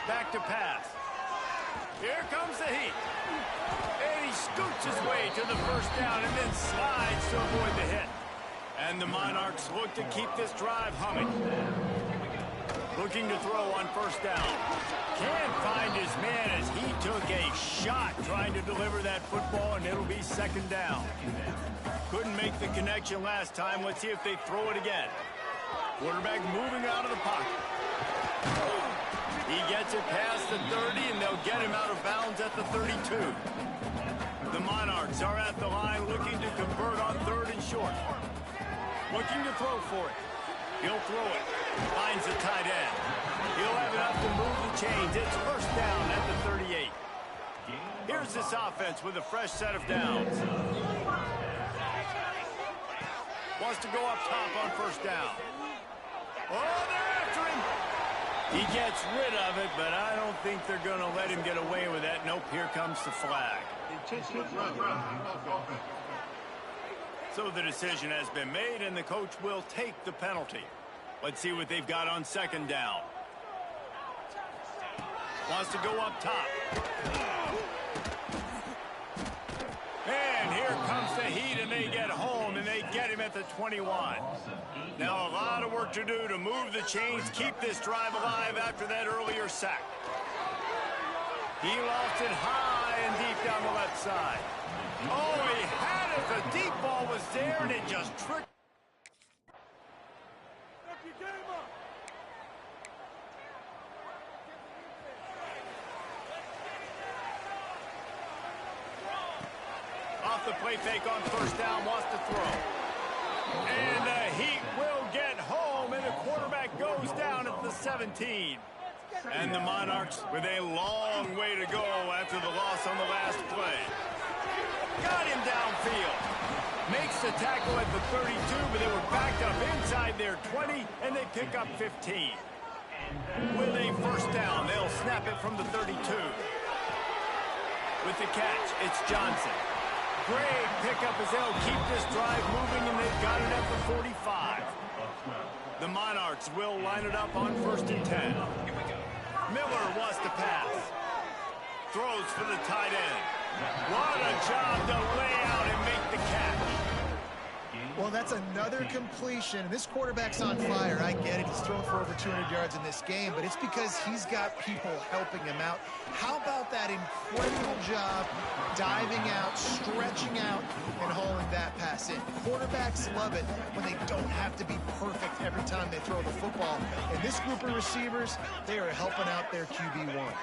Back to pass. Here comes the heat. And he scoots his way to the first down and then slides to avoid the hit. And the Monarchs look to keep this drive humming. Looking to throw on first down. Can't find his man as he took a shot trying to deliver that football, and it'll be 2nd down. Couldn't make the connection last time. Let's see if they throw it again. Quarterback moving out of the pocket. He gets it past the 30, and they'll get him out of bounds at the 32. The Monarchs are at the line looking to convert on 3rd and short. Looking to throw for it. He'll throw it. Finds the tight end. He'll have enough to move the chains. It's first down at the 38. Here's this offense with a fresh set of downs. Wants to go up top on first down. Oh, they're after him. He gets rid of it, but I don't think they're going to let him get away with that. Nope, here comes the flag. So the decision has been made, and the coach will take the penalty. Let's see what they've got on 2nd down. Wants to go up top. And here comes the heat, and they get home, and they get him at the 21. Now a lot of work to do to move the chains, keep this drive alive after that earlier sack. He lost it high and deep down the left side. Oh, he had it. The deep ball was there, and it just tricked. Off the play fake on first down, wants to throw. And the Heat will get home, and the quarterback goes down at the 17. And the Monarchs with a long way to go after the loss on the last play. Got him downfield. Makes the tackle at the 32, but they were backed up inside their 20, and they pick up 15. With a first down, they'll snap it from the 32. With the catch, it's Johnson. Great pickup as they'll keep this drive moving, and they've got it at the 45. The Monarchs will line it up on 1st and 10. Miller wants to pass. Throws for the tight end. What a job to lay out and make the catch. Well, that's another completion. This quarterback's on fire. I get it. He's thrown for over 200 yards in this game, but it's because he's got people helping him out. How about that incredible job diving out, stretching out, and hauling that pass in? Quarterbacks love it when they don't have to be perfect every time they throw the football. And this group of receivers, they are helping out their QB1.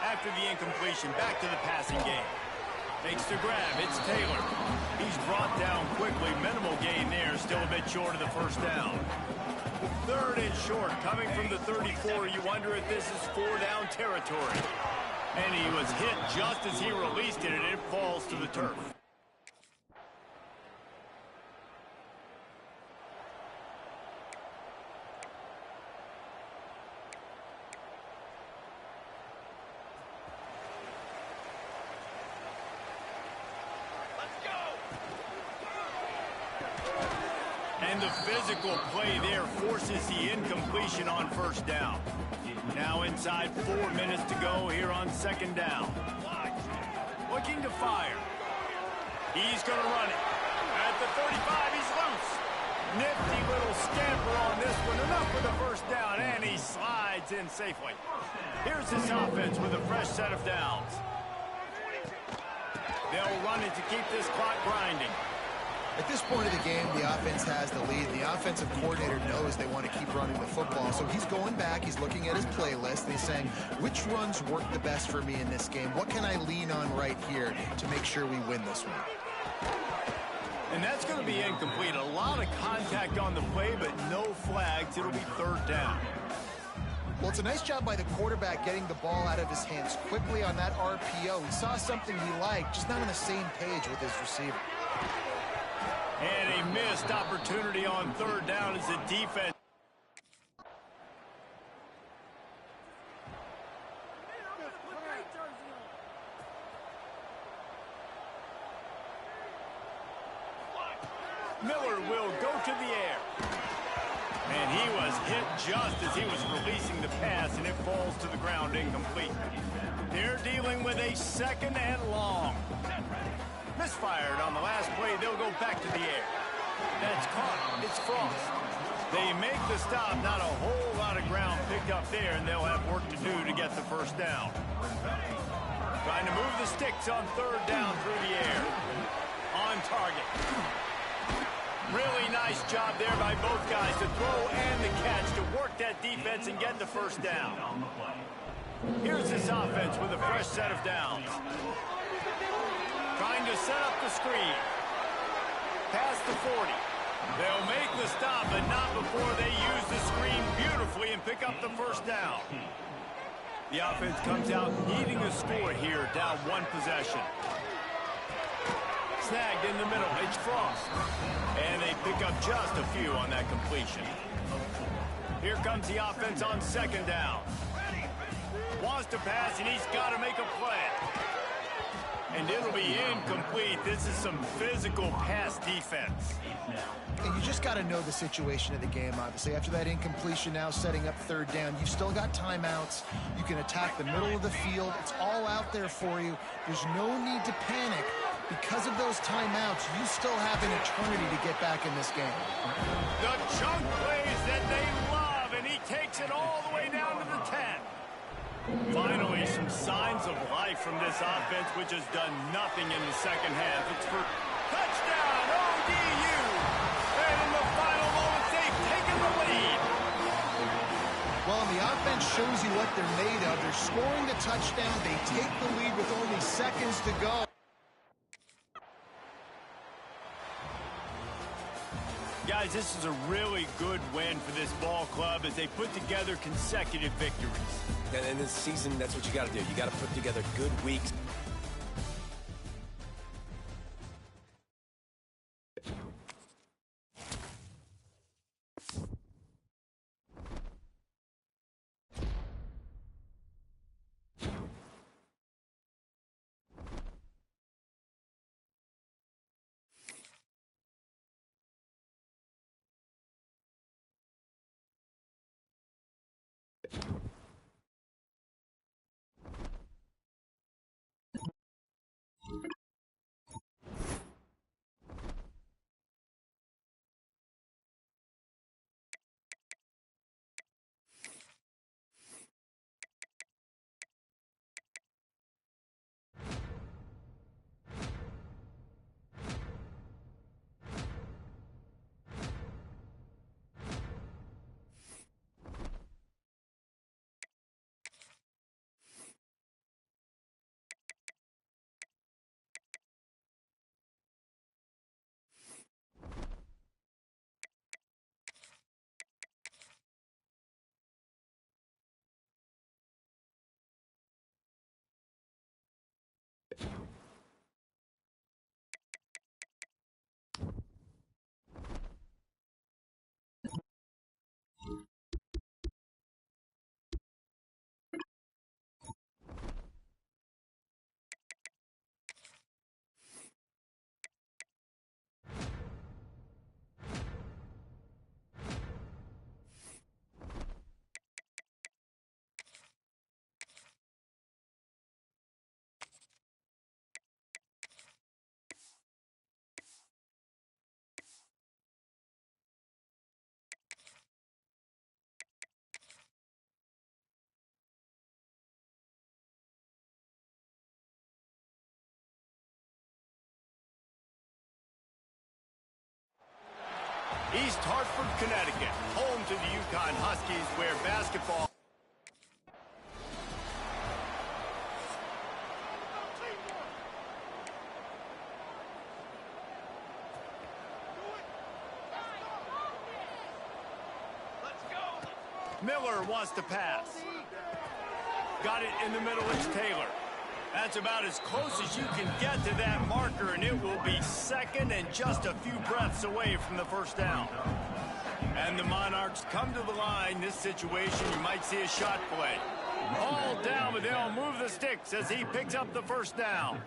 After the incompletion, back to the passing game. Makes the grab. It's Taylor. He's brought down quickly. Minimal gain there. Still a bit short of the first down. 3rd and short. Coming from the 34. You wonder if this is 4-down territory. And he was hit just as he released it, and it falls to the turf. And the physical play there forces the incompletion on first down. Now inside 4 minutes to go here on 2nd down. Looking to fire. He's going to run it. At the 35. He's loose. Nifty little scamper on this one. Enough for the first down, and he slides in safely. Here's his offense with a fresh set of downs. They'll run it to keep this clock grinding. At this point of the game, the offense has the lead. The offensive coordinator knows they want to keep running the football. So he's going back, he's looking at his playlist, and he's saying, which runs work the best for me in this game? What can I lean on right here to make sure we win this one? And that's going to be incomplete. A lot of contact on the play, but no flags. It'll be third down. Well, it's a nice job by the quarterback getting the ball out of his hands quickly on that RPO. He saw something he liked, just not on the same page with his receiver. And a missed opportunity on third down as the defense. Miller will go to the air. And he was hit just as he was releasing the pass, and it falls to the ground incomplete. They're dealing with a second and long. Misfired on the last play. They'll go back to the air. That's caught. It's Frost. They make the stop. Not a whole lot of ground picked up there, and they'll have work to do to get the first down. Trying to move the sticks on third down through the air. On target. Really nice job there by both guys to throw and the catch to work that defense and get the first down. Here's this offense with a fresh set of downs. Trying to set up the screen. Past the 40. They'll make the stop, but not before they use the screen beautifully and pick up the first down. The offense comes out needing a score here, down one possession. Snagged in the middle. It's Frost. And they pick up just a few on that completion. Here comes the offense on second down. Wants to pass, and he's got to make a play. And it'll be incomplete. This is some physical pass defense. And you just got to know the situation of the game, obviously. After that incompletion, now setting up third down, you've still got timeouts. You can attack the middle of the field. It's all out there for you. There's no need to panic. Because of those timeouts, you still have an eternity to get back in this game. The chunk plays that they love, and he takes it all the way down to the 10. Finally, some signs of life from this offense, which has done nothing in the second half. It's for touchdown, ODU. And in the final moments, they've taken the lead. Well, and the offense shows you what they're made of. They're scoring the touchdown. They take the lead with only seconds to go. Guys, this is a really good win for this ball club as they put together consecutive victories. And in this season, that's what you got to do. You got to put together good weeks. East Hartford, Connecticut, home to the Yukon Huskies, where basketball... Miller wants to pass. Got it in the middle, it's Taylor. That's about as close as you can get to that marker, and it will be second and just a few breaths away from the first down. And the Monarchs come to the line. This situation, you might see a shot play. All down, but they'll move the sticks as he picks up the first down.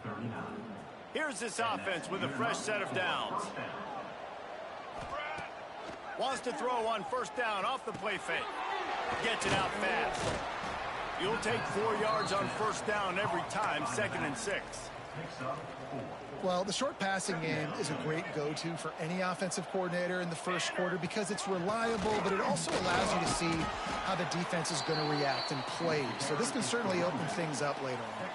Here's this offense with a fresh set of downs. Wants to throw on first down off the play fake. Gets it out fast. You'll take 4 yards on first down every time, 2nd and 6. Well, the short passing game is a great go-to for any offensive coordinator in the first quarter because it's reliable, but it also allows you to see how the defense is going to react and play. So this can certainly open things up later on.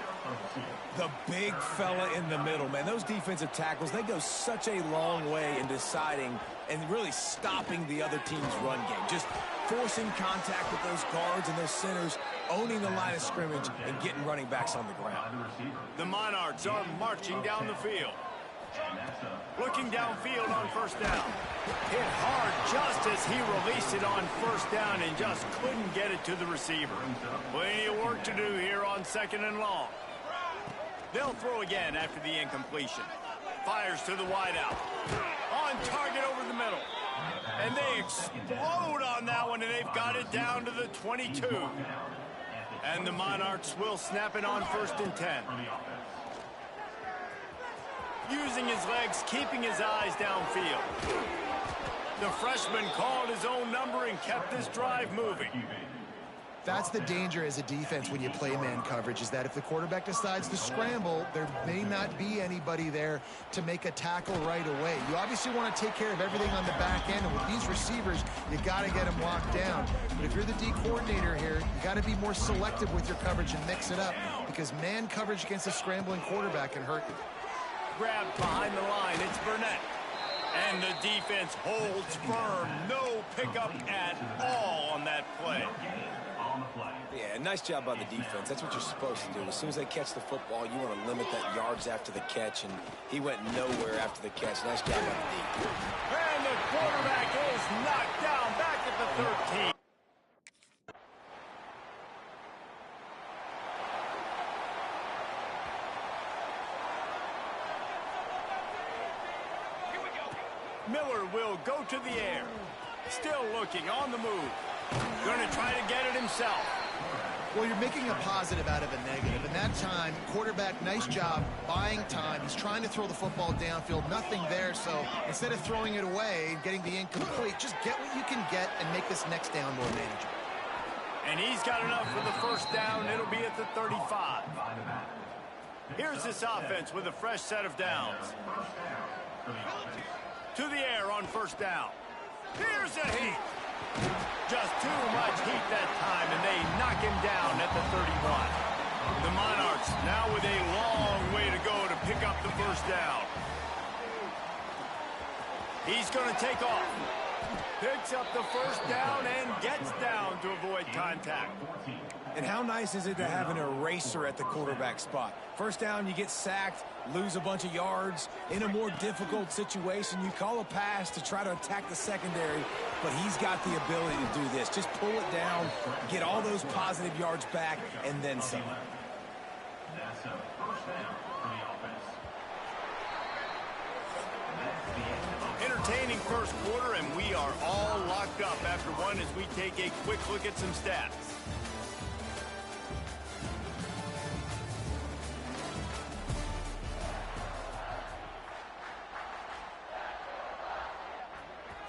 The big fella in the middle, man. Those defensive tackles, they go such a long way in deciding and really stopping the other team's run game. Just forcing contact with those guards and those centers, owning the line of scrimmage, and getting running backs on the ground. The Monarchs are marching down the field. Looking downfield on first down. Hit hard just as he released it on first down and just couldn't get it to the receiver. Plenty of work to do here on 2nd and long. They'll throw again after the incompletion. Fires to the wideout. On target over the middle. And they explode on that one, and they've got it down to the 22. And the Monarchs will snap it on 1st and 10. Using his legs, keeping his eyes downfield. The freshman called his own number and kept this drive moving. That's the danger as a defense when you play man coverage, is that if the quarterback decides to scramble, there may not be anybody there to make a tackle right away. You obviously want to take care of everything on the back end, and with these receivers, you got to get them locked down. But if you're the D coordinator here, you got to be more selective with your coverage and mix it up, because man coverage against a scrambling quarterback can hurt you. Grabbed behind the line, it's Burnett. And the defense holds firm. No pickup at all on that play. Yeah, nice job by the defense. That's what you're supposed to do. As soon as they catch the football, you want to limit that yards after the catch, and he went nowhere after the catch. Nice job by the D. And the quarterback is knocked down back at the 13. Miller will go to the air. Still looking on the move. Going to try to get it himself. Well, you're making a positive out of a negative. In that time, quarterback, nice job buying time. He's trying to throw the football downfield. Nothing there, so instead of throwing it away and getting the incomplete, just get what you can get and make this next down more manageable. And he's got enough for the first down. It'll be at the 35. Here's this offense with a fresh set of downs. To the air on first down. Here's a heat. Just too much heat that time, and they knock him down at the 31. The Monarchs now with a long way to go to pick up the first down. He's going to take off. Picks up the first down and gets down to avoid contact. And how nice is it to have an eraser at the quarterback spot? First down, you get sacked, lose a bunch of yards. In a more difficult situation, you call a pass to try to attack the secondary, but he's got the ability to do this. Just pull it down, get all those positive yards back, and then some. That's a first down for the offense. Entertaining first quarter, and we are all locked up after one as we take a quick look at some stats.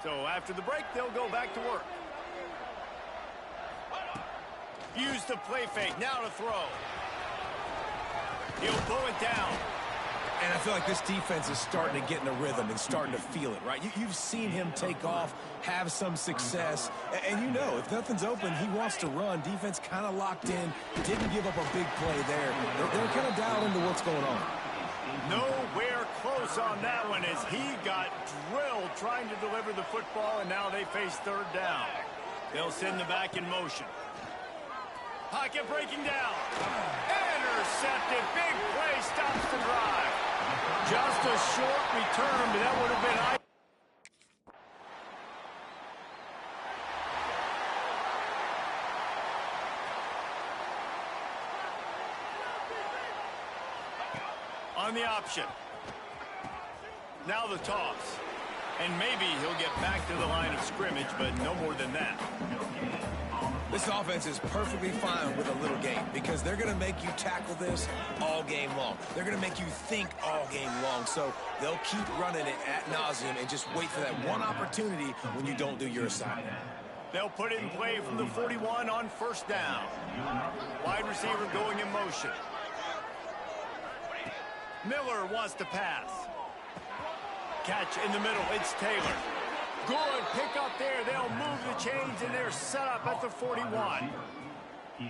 So after the break, they'll go back to work. Use the play fake, now to throw. He'll pull it down. And I feel like this defense is starting to get in a rhythm and starting to feel it, right? You've seen him take off, have some success, and you know, if nothing's open, he wants to run. Defense kind of locked in, didn't give up a big play there. They're kind of dialed into what's going on. Nowhere close on that one as he got drilled trying to deliver the football, and now they face third down. They'll send the back in motion. Pocket breaking down. Intercepted. Big play stops the drive. Just a short return, but that would have been... on the option. Now the toss. And maybe he'll get back to the line of scrimmage, but no more than that. This offense is perfectly fine with a little game because they're going to make you tackle this all game long. They're going to make you think all game long. So they'll keep running it ad nauseum and just wait for that one opportunity when you don't do your assignment. They'll put it in play from the 41 on first down. Wide receiver going in motion. Miller wants to pass. Catch in the middle. It's Taylor. Good pick up there. They'll move the chains, and they're set up at the 41.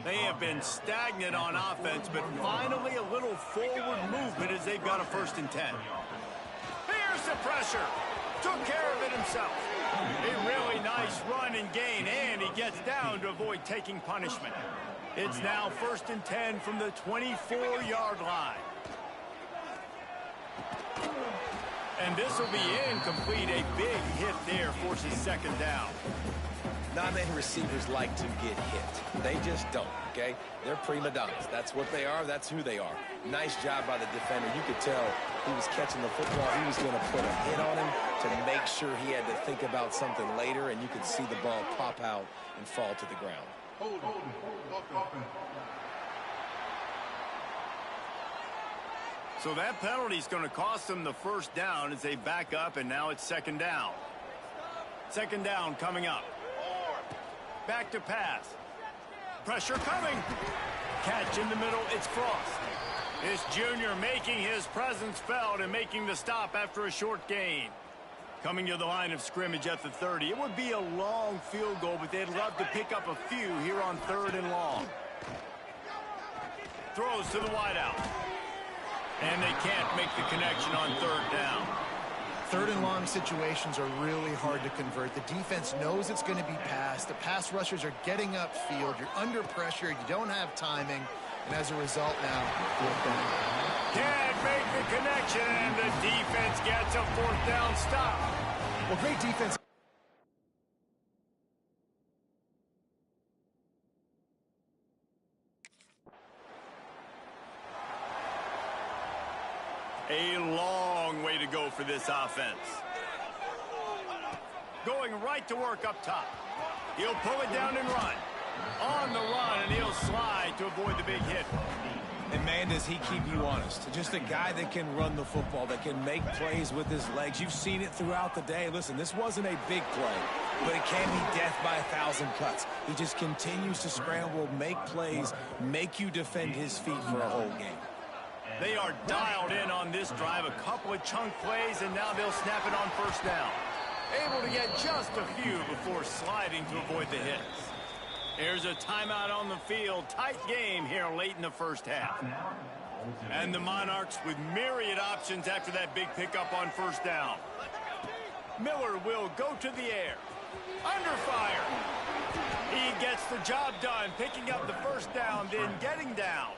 They have been stagnant on offense, but finally a little forward movement as they've got a 1st and 10. Here's the pressure. Took care of it himself. A really nice run and gain, and he gets down to avoid taking punishment. It's now 1st and 10 from the 24-yard line. And this will be incomplete. A big hit there forces 2nd down. Non-man receivers like to get hit. They just don't, okay? They're prima donnas. That's what they are. That's who they are. Nice job by the defender. You could tell he was catching the football. He was going to put a hit on him to make sure he had to think about something later, and you could see the ball pop out and fall to the ground. So that penalty is going to cost them the 1st down as they back up, and now it's 2nd down. 2nd down coming up. Back to pass. Pressure coming. Catch in the middle. It's Frost. This junior making his presence felt and making the stop after a short gain. Coming to the line of scrimmage at the 30. It would be a long field goal, but they'd love to pick up a few here on 3rd and long. Throws to the wideout. And they can't make the connection on 3rd down. 3rd and long situations are really hard to convert. The defense knows it's going to be passed. The pass rushers are getting upfield. You're under pressure. You don't have timing. And as a result now, 4th down. Can't make the connection, and the defense gets a 4th down stop. Well, great defense. A long way to go for this offense. Going right to work up top. He'll pull it down and run. On the run, and he'll slide to avoid the big hit. And, man, does he keep you honest. Just a guy that can run the football, that can make plays with his legs. You've seen it throughout the day. Listen, this wasn't a big play, but it can be death by 1,000 cuts. He just continues to scramble, make plays, make you defend his feet for a whole game. They are dialed in on this drive. A couple of chunk plays, and now they'll snap it on 1st down. Able to get just a few before sliding to avoid the hits. Here's a timeout on the field. Tight game here late in the 1st half. And the Monarchs with myriad options after that big pickup on 1st down. Miller will go to the air. Under fire. He gets the job done, picking up the 1st down, then getting down.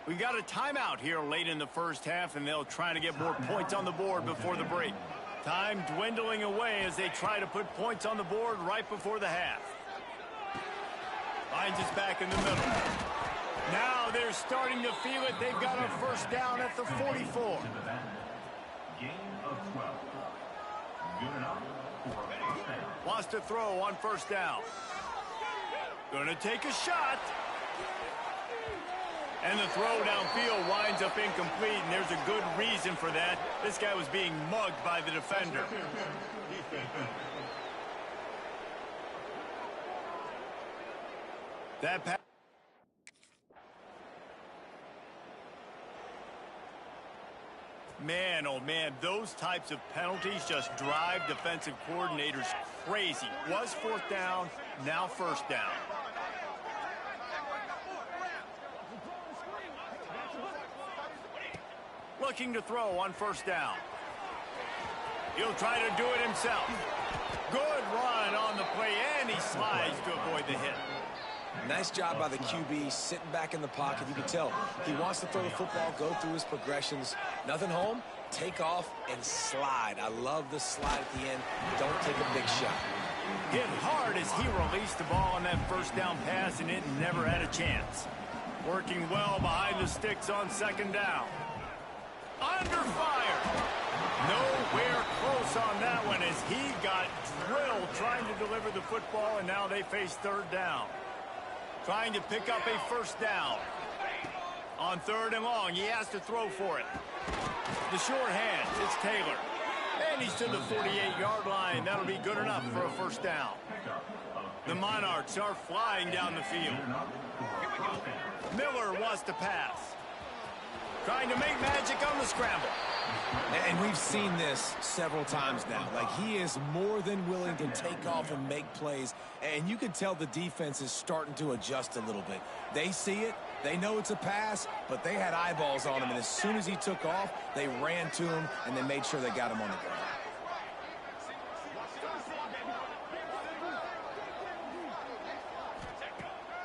We got a timeout here late in the 1st half, and they'll try to get more points on the board before the break. Time dwindling away as they try to put points on the board right before the half. Finds us back in the middle. Now they're starting to feel it. They've got a 1st down at the 44. Gain of 12. Good enough for a 1st down. Wants to throw on 1st down. Gonna take a shot. And the throw downfield winds up incomplete, and there's a good reason for that. This guy was being mugged by the defender. That pass. Man, oh man, those types of penalties just drive defensive coordinators crazy. Was 4th down, now 1st down. looking to throw on first down. He'll try to do it himself. Good run on the play, and he slides to avoid the hit. Nice job by the QB, sitting back in the pocket. You can tell he wants to throw the football, go through his progressions. Nothing home, take off, and slide. I love the slide at the end. Don't take a big shot. Hit hard as he released the ball on that first down pass, and it never had a chance. Working well behind the sticks on second down. Under fire. Nowhere close on that one as he got drilled trying to deliver the football, and now they face third down. Trying to pick up a first down. On third and long, he has to throw for it. The short hand, it's Taylor. And he's to the 48-yard line. That'll be good enough for a first down. The Monarchs are flying down the field. Miller wants to pass. Trying to make magic on the scramble. And we've seen this several times now. Like, he is more than willing to take off and make plays. And you can tell the defense is starting to adjust a little bit. They see it. They know it's a pass, but they had eyeballs on him. And as soon as he took off, they ran to him, and they made sure they got him on the ground.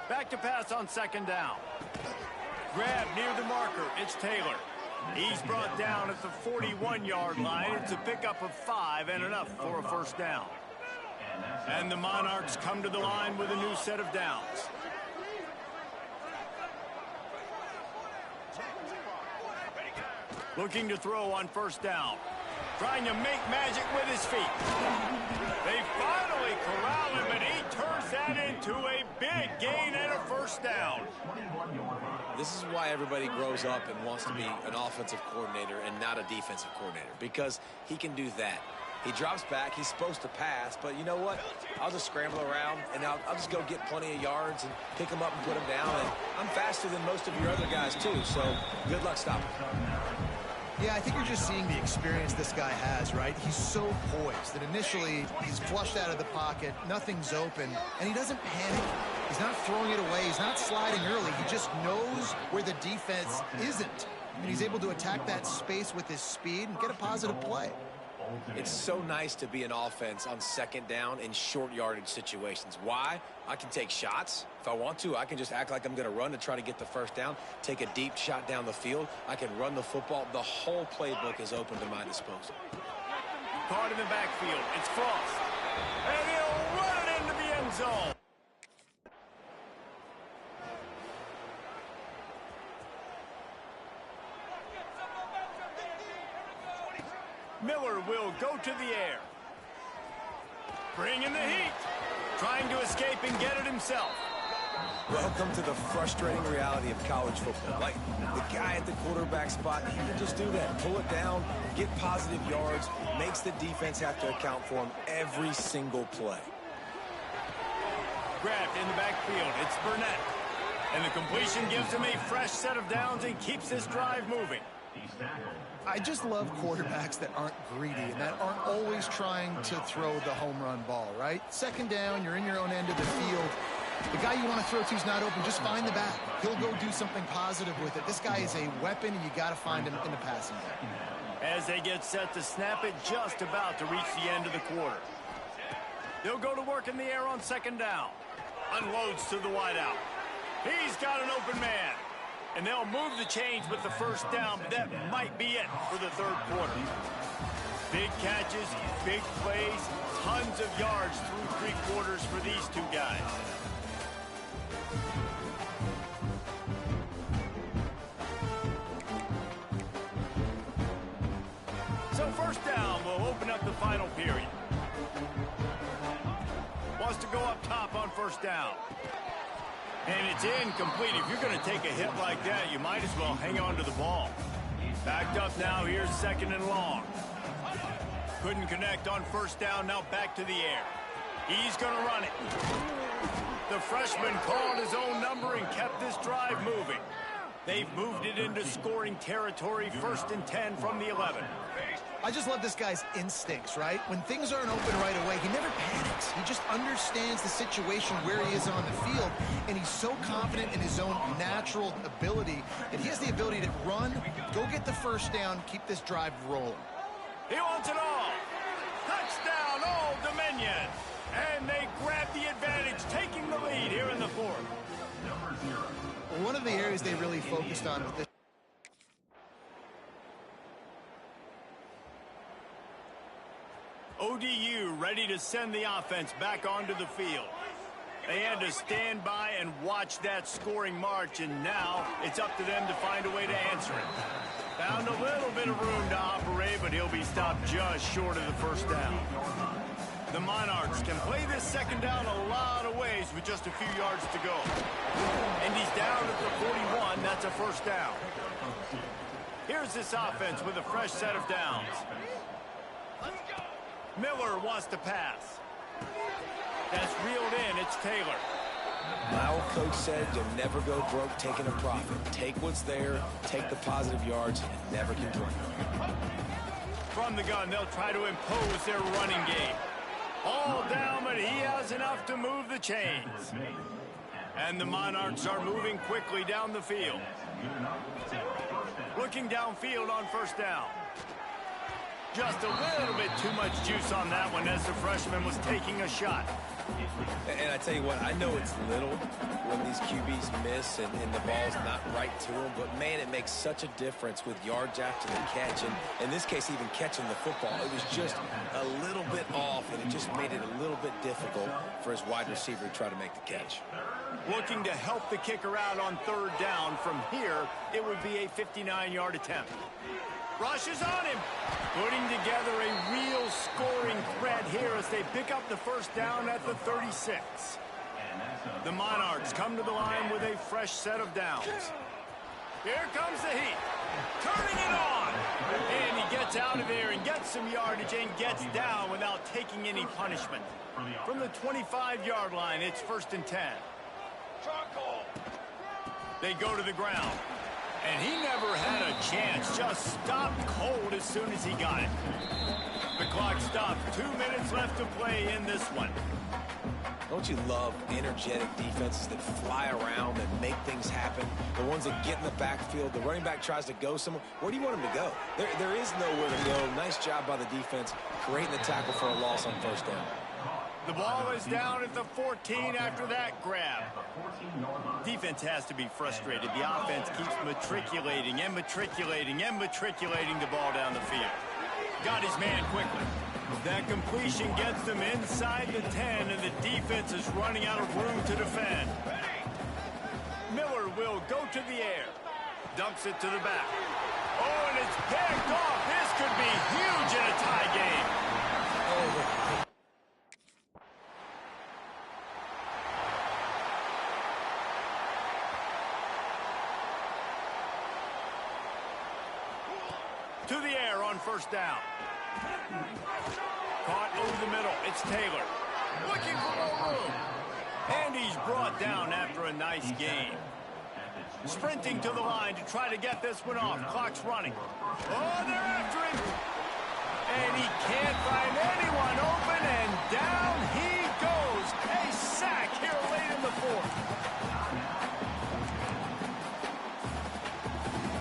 Back to pass on second down. Grab near the marker. It's Taylor. He's brought down at the 41-yard line. It's a pickup of 5 and enough for a first down. And the Monarchs come to the line with a new set of downs. Looking to throw on first down. Trying to make magic with his feet. They finally corral him, and he turns that into a big gain and a first down. This is why everybody grows up and wants to be an offensive coordinator and not a defensive coordinator, because he can do that. He drops back. He's supposed to pass, but you know what? I'll just scramble around, and I'll just go get plenty of yards and pick him up and put him down. And I'm faster than most of your other guys, too, so good luck stopping. Yeah, I think you're just seeing the experience this guy has, right? He's so poised that initially he's flushed out of the pocket, nothing's open, and he doesn't panic. He's not throwing it away. He's not sliding early. He just knows where the defense isn't, and he's able to attack that space with his speed and get a positive play. It's so nice to be an offense on second down in short yardage situations. Why? I can take shots. If I want to, I can just act like I'm going to run to try to get the first down, take a deep shot down the field. I can run the football. The whole playbook is open to my disposal. Caught in the backfield. It's Frost. And he'll run it into the end zone. Miller will go to the air. Bringing the heat. Trying to escape and get it himself. Welcome to the frustrating reality of college football. Like, the guy at the quarterback spot, he can just do that. Pull it down, get positive yards, makes the defense have to account for him every single play. Grabbed in the backfield. It's Burnett. And the completion gives him a fresh set of downs and keeps this drive moving. I just love quarterbacks that aren't greedy and that aren't always trying to throw the home run ball, right? Second down, you're in your own end of the field. The guy you want to throw to is not open. Just find the back. He'll go do something positive with it. This guy is a weapon, and you got to find him in the passing game. As they get set to snap it, just about to reach the end of the quarter. They'll go to work in the air on second down. Unloads to the wideout. He's got an open man. And they'll move the chains with the first down, but that might be it for the third quarter. Big catches, big plays, tons of yards through three quarters for these two guys. So first down will open up the final period. Wants to go up top on first down. And it's incomplete. If you're going to take a hit like that, you might as well hang on to the ball. Backed up now. Here's second and long. Couldn't connect on first down. Now back to the air. He's going to run it. The freshman called his own number and kept this drive moving. They've moved it into scoring territory. First and 10 from the 11. I just love this guy's instincts, right? When things aren't open right away, he never panics. He just understands the situation where he is on the field, and he's so confident in his own natural ability that he has the ability to run, go get the first down, keep this drive rolling. He wants it all. Touchdown, Old Dominion. And they grab the advantage, taking the lead here in the fourth. Well, one of the areas they really focused on with this ODU ready to send the offense back onto the field. They had to stand by and watch that scoring march, and now it's up to them to find a way to answer it. Found a little bit of room to operate, but he'll be stopped just short of the first down. The Monarchs can play this second down a lot of ways with just a few yards to go. And he's down at the 41. That's a first down. Here's this offense with a fresh set of downs. Miller wants to pass. That's reeled in. It's Taylor. My old coach said you'll never go broke taking a profit. Take what's there, take the positive yards, and never complain. From the gun, they'll try to impose their running game. All down, but he has enough to move the chains. And the Monarchs are moving quickly down the field. Looking downfield on first down. Just a little bit too much juice on that one as the freshman was taking a shot. And I tell you what, I know it's little when these QBs miss and the ball's not right to them, but man, it makes such a difference with yards after the catch. And in this case, even catching the football, it was just a little bit off, and it just made it a little bit difficult for his wide receiver to try to make the catch. Looking to help the kicker out on third down. From here, it would be a 59-yard attempt. Rushes on him, putting together a real scoring threat here as they pick up the first down at the 36. The Monarchs come to the line with a fresh set of downs. Here comes the heat, turning it on, and he gets out of there and gets some yardage and gets down without taking any punishment. From the 25-yard line, it's 1st and 10. They go to the ground. And he never had a chance, just stopped cold as soon as he got it. The clock stopped, 2 minutes left to play in this one. Don't you love energetic defenses that fly around and make things happen? The ones that get in the backfield, the running back tries to go somewhere. Where do you want him to go? There is nowhere to go. Nice job by the defense, creating the tackle for a loss on first down. The ball is down at the 14 after that grab. Defense has to be frustrated. The offense keeps matriculating and matriculating and matriculating the ball down the field. Got his man quickly. That completion gets them inside the 10, and the defense is running out of room to defend. Miller will go to the air. Dumps it to the back. Oh, and it's picked off. This could be huge in a tie game. Oh. To the air on first down. Caught over the middle. It's Taylor. Looking for more room. And he's brought down after a nice gain. Sprinting to the line to try to get this one off. Clock's running. Oh, they're after him. And he can't find anyone open, and down he goes. A sack here late in the fourth.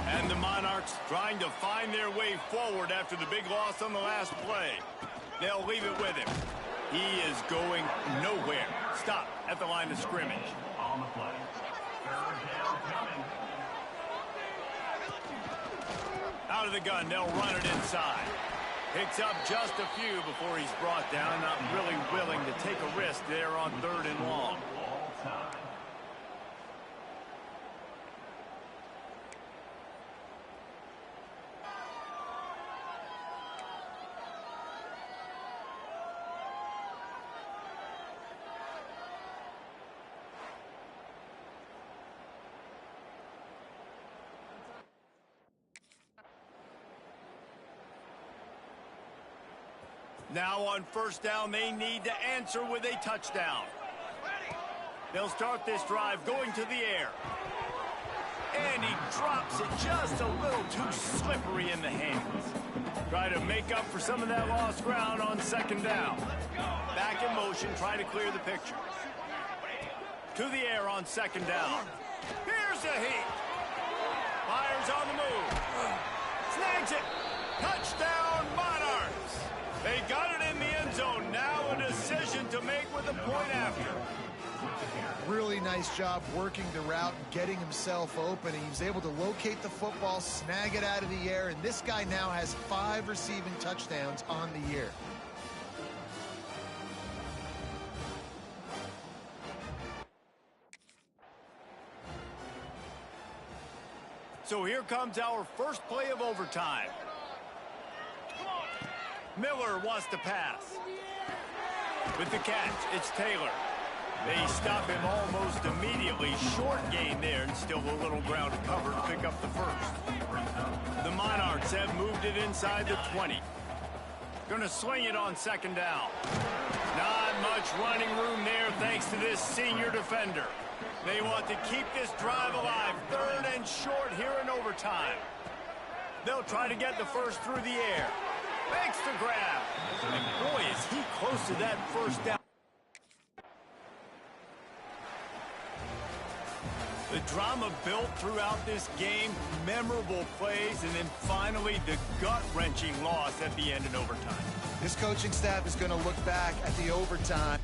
And the Monarchs trying to find their way forward after the big loss on the last play. They'll leave it with him. He is going nowhere. Stop at the line of scrimmage. On the play. Third down coming. Out of the gun, they'll run it inside. Picks up just a few before he's brought down. Not really willing to take a risk there on 3rd and long. All time. Now on first down, they need to answer with a touchdown. They'll start this drive going to the air. And he drops it just a little too slippery in the hands. Try to make up for some of that lost ground on second down. Back in motion, try to clear the picture. To the air on second down. Here's the heat. Fires on the move. Snags it. Touchdown, Monarchs. They got it in the end zone. Now a decision to make with a point after. Really nice job working the route and getting himself open. He was able to locate the football, snag it out of the air, and this guy now has 5 receiving touchdowns on the year. So here comes our first play of overtime. Miller wants to pass. With the catch, it's Taylor. They stop him almost immediately. Short gain there, and still a little ground to cover to pick up the first. The Monarchs have moved it inside the 20. Gonna swing it on second down. Not much running room there thanks to this senior defender. They want to keep this drive alive. 3rd and short here in overtime. They'll try to get the first through the air. Makes the grab. And boy, is he close to that first down. The drama built throughout this game, memorable plays, and then finally the gut-wrenching loss at the end in overtime. This coaching staff is going to look back at the overtime